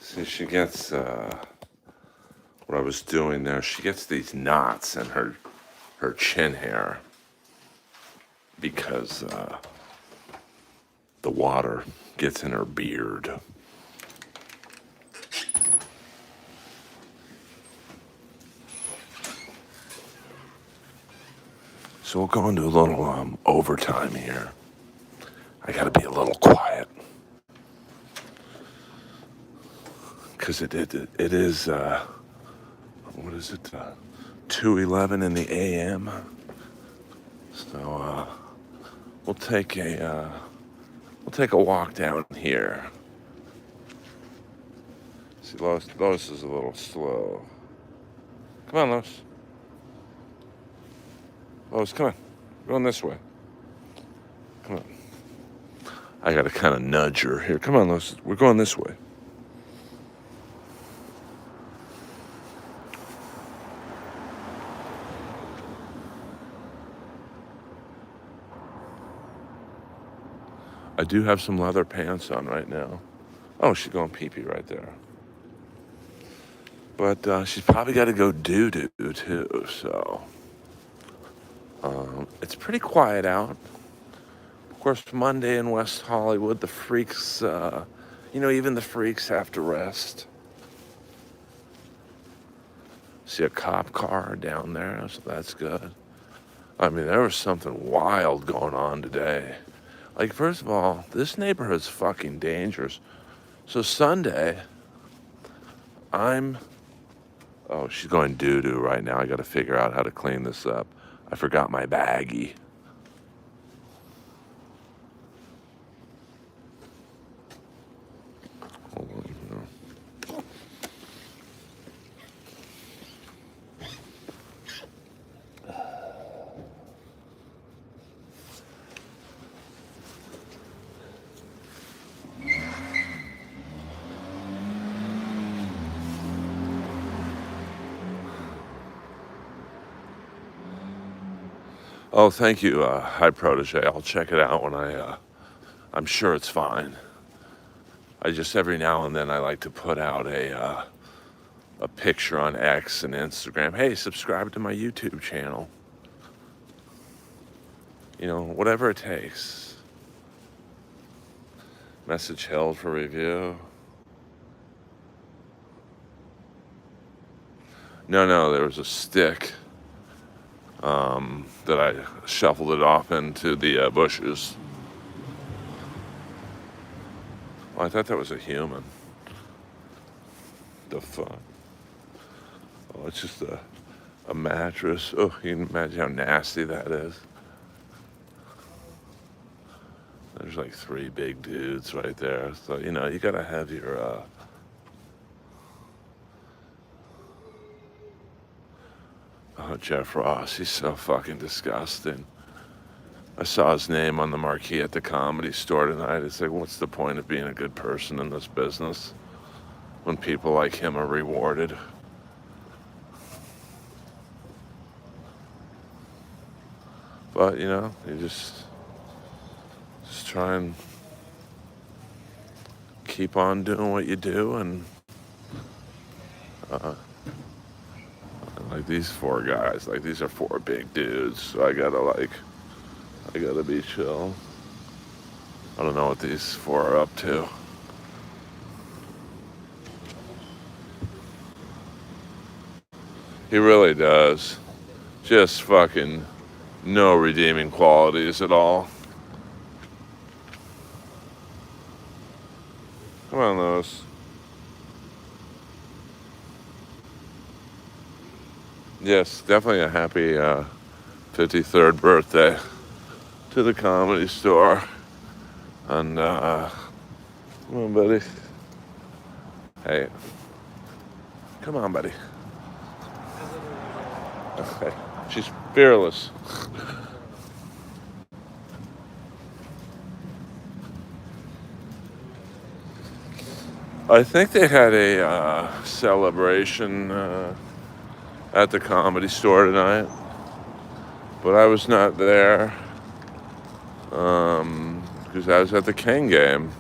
See, she gets, what I was doing there, she gets these knots in her chin hair because the water gets in her beard. So we'll go into a little overtime here. I gotta be a little quiet. Because it is, what is it, 2:11 in the a.m. So we'll take a walk down here. See, Lois is a little slow. Come on, Lois. Lois, come on. We're going this way. Come on. I gotta kind of nudge her here. Come on, Lois. We're going this way. I do have some leather pants on right now. Oh, she's going pee-pee right there. But she's probably got to go doo-doo too, so it's pretty quiet out. Of course, Monday in West Hollywood, the freaks, even the freaks have to rest. See a cop car down there, so that's good. I mean, there was something wild going on today. Like, first of all, this neighborhood's fucking dangerous. So Sunday, oh, she's going doo-doo right now. I got to figure out how to clean this up. I forgot my baggie. Hold on here. Oh, thank you, Hi Protege. I'll check it out when I'm sure it's fine. I just, every now and then, I like to put out a picture on X and Instagram. Hey, subscribe to my YouTube channel. Whatever it takes. Message held for review. No, there was a stick that I shuffled it off into the bushes. Oh, I thought that was a human. The fuck? Oh, it's just a mattress. Oh, you can imagine how nasty that is. There's like 3 big dudes right there. So, you gotta have your, oh, Jeff Ross, he's so fucking disgusting. I saw his name on the marquee at the Comedy Store tonight. It's like, what's the point of being a good person in this business when people like him are rewarded? But, you just try and keep on doing what you do, and like these 4 guys, like these are 4 big dudes, so I gotta be chill. I don't know what these 4 are up to. He really does. Just fucking no redeeming qualities at all. Come on, Lois. Yes, definitely a happy 53rd birthday to the Comedy Store. And, come on, buddy. Hey. Come on, buddy. Okay. She's fearless. I think they had a celebration at the Comedy Store tonight, but I was not there because I was at the King game.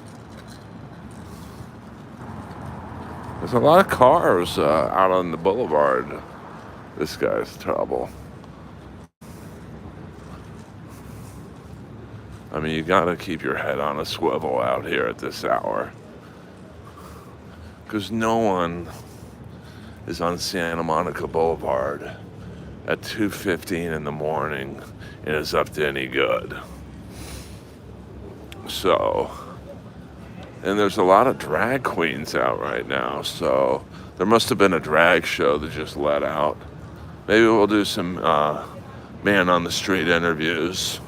There's a lot of cars out on the boulevard. This guy's trouble. I mean, you gotta keep your head on a swivel out here at this hour, because no one is on Santa Monica Boulevard at 2:15 in the morning and is up to any good. So, and there's a lot of drag queens out right now, so there must have been a drag show that just let out. Maybe we'll do some man on the street interviews.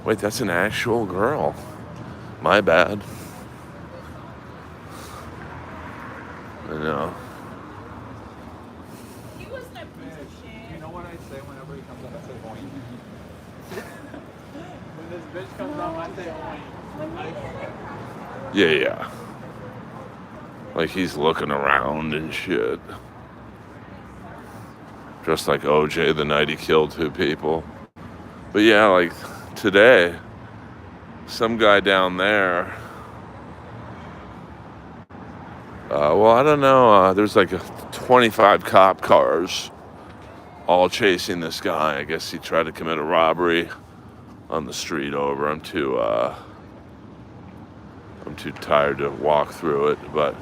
Wait, that's an actual girl. My bad. I know. He wasn't a piece of shit. You know what I say whenever he comes on? I say oink. When this bitch comes on, I say oink. Yeah. Like he's looking around and shit. Just like OJ the night he killed 2 people. But yeah, like today, some guy down there. Well, I don't know. There's like 25 cop cars all chasing this guy. I guess he tried to commit a robbery on the street over. I'm too tired to walk through it, but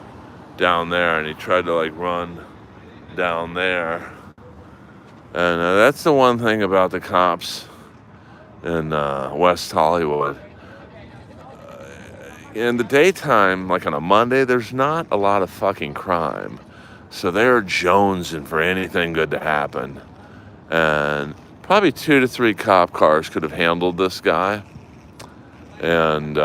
down there, and he tried to like run down there. And that's the one thing about the cops in West Hollywood. In the daytime, like on a Monday, there's not a lot of fucking crime. So they're jonesing for anything good to happen. And probably 2 to 3 cop cars could have handled this guy. And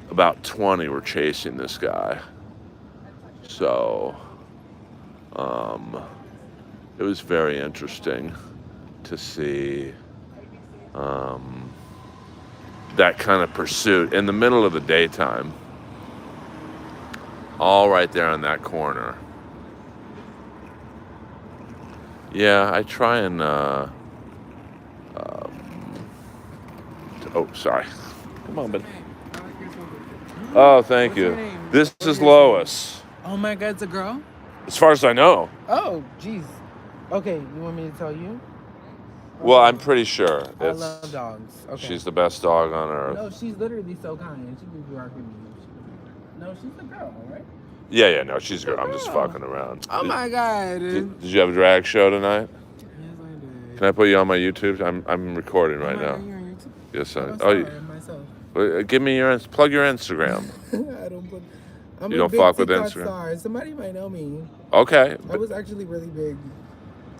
about 20 were chasing this guy. So it was very interesting to see that kind of pursuit in the middle of the daytime, all right there on that corner. Yeah, I try and oh, sorry. Come on, buddy. Oh, thank What's your you. name? This What's is your Lois. Oh my God, it's a girl? As far as I know. Oh, jeez. Okay, you want me to tell you? Well, Okay. I'm pretty sure. I love dogs. Okay. She's the best dog on earth. No, she's literally so kind. She would be rocking me. No, she's a girl, right? Yeah, no, she's a girl. I'm just Girl. fucking around. Oh my God. Did you have a drag show tonight? Yes, I did. Can I put you on my YouTube? I'm recording right Oh my now. God, you're on YouTube? Yes, Oh, I. Oh, sorry, you, myself. give me your plug your Instagram. I don't put. I'm You a don't big fuck with TikTok Instagram? Star. Somebody might know me. Okay, I was actually really big.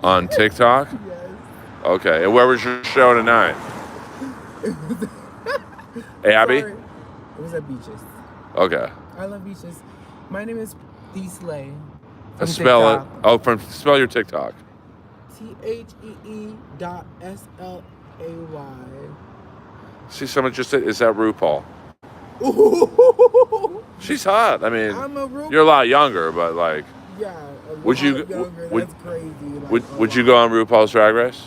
on TikTok. Yes. Okay, and where was your show tonight? Abby. Sorry. It was at Beaches. Okay. I love Beaches. My name is D Slay. Spell it. Oh, spell your TikTok. THEE.SLAY. See, someone just said, "Is that RuPaul?" She's hot. I mean, I'm a RuPaul. you're a lot younger, but like, Yeah. Would you- Younger, would- that's crazy. Like, would you go on RuPaul's Drag Race?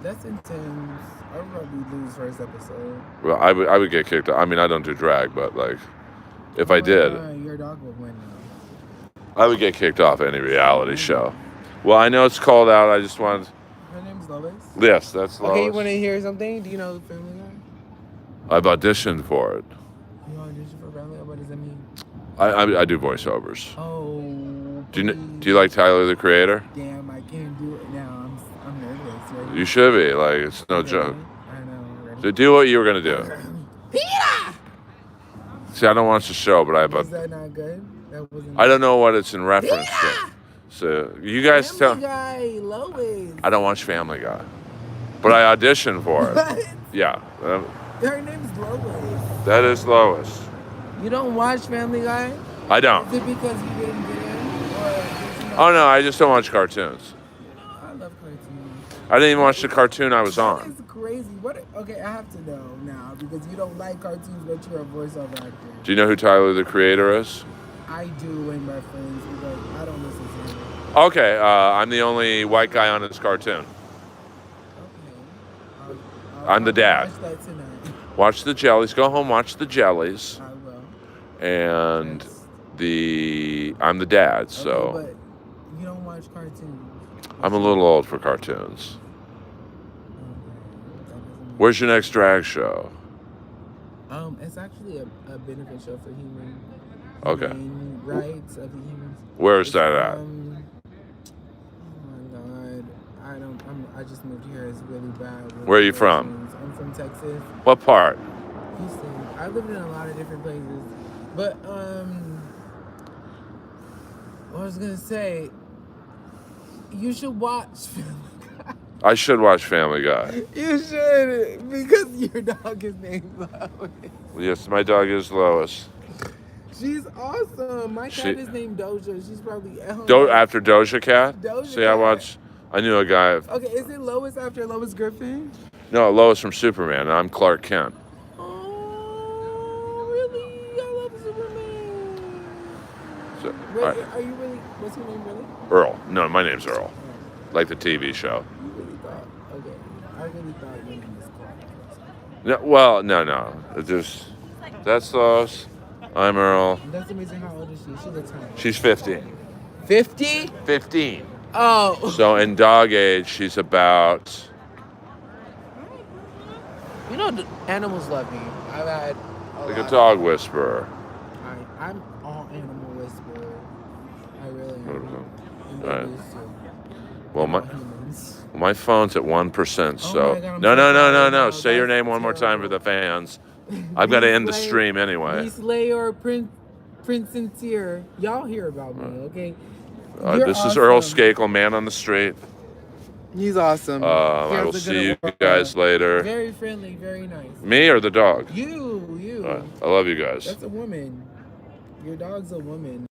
That's intense. I would probably lose first episode. Well, I would get kicked out. I mean, I don't do drag, but like, if I Oh my did, God, your dog would win now. I would get kicked off any reality show. Well, I know it's called out. I just wanted. Her name's Lois. Yes, that's Lois. Okay, you want to hear something? Do you know Family Guy? I've auditioned for it. You audition for Family Guy? What does that mean? I do voiceovers. Oh. Do you like Tyler the Creator? Damn, I can't do it now. I'm nervous. Right? You should be. Like, it's no Okay. joke. I know. Ready? So do what you were gonna do. Peter! See, I don't watch the show, but Is that not good? That wasn't. I don't know what it's in reference to. So you guys tell. Family Guy, Lois. I don't watch Family Guy, but I auditioned for it. What? Yeah, Her name's Lois. that is Lois. You don't watch Family Guy? I don't. Is it because you didn't get in? Or did you know? Oh no, I just don't watch cartoons. I love cartoons. I didn't even watch the cartoon I was That on. is crazy. What? Okay, I have to know now because you don't like cartoons, but you're a voiceover actor. Do you know who Tyler the Creator is? I do in my friends, but I don't listen to him. Okay, I'm the only white guy on this cartoon. Okay. I'm the dad. Watch that tonight. Watch the jellies. Go home, watch the jellies, I will. and Yes. I'm the dad. Okay, So but you don't watch cartoons. I'm a little old for cartoons. Okay, that doesn't mean- Where's your next drag show? It's actually a beneficial for human. Okay. humane rights of the humans. Where's It's, that at? Oh my God, I just moved here. It's really bad. with Where are you from? relations. I'm from Texas, What part? Houston. I lived in a lot of different places, but what I was gonna say, you should watch. I should watch Family Guy. You should, because your dog is named Lois. Yes, my dog is Lois. She's awesome. My She- cat is named Doja. She's probably After Doja Cat? Doja See, I Cat. knew a guy. Okay, is it Lois after Lois Griffin? No, Lois from Superman. And I'm Clark Kent. Oh, really? I love Superman. So, Wait, all right. are you really? What's your name, really? Earl. No, my name's Earl. Like the TV show. You really thought? Okay, I really thought your name was No. That's Lois. I'm Earl. That's amazing. How old is she? She looks hot. She's 15. 50? 15. Oh. So in dog age, she's about. You know, the animals love me. I've had Like lot a dog whisperer. I'm all animal whisperer. I really am. And Alright. they used to. Well, They're not humans. my phone's at 1%. So my God, I'm no. so sorry. No. No, Say your that's name one more time for the terrible. fans. I've got to Be end the Slay- stream anyway. Be Slay or Prince Sincere. Y'all hear about me, okay? This is Earl Skakel, man on the street. He's awesome. I will see you guys later. Very friendly, very nice. Me or the dog? You. All right. I love you guys. That's a woman. Your dog's a woman.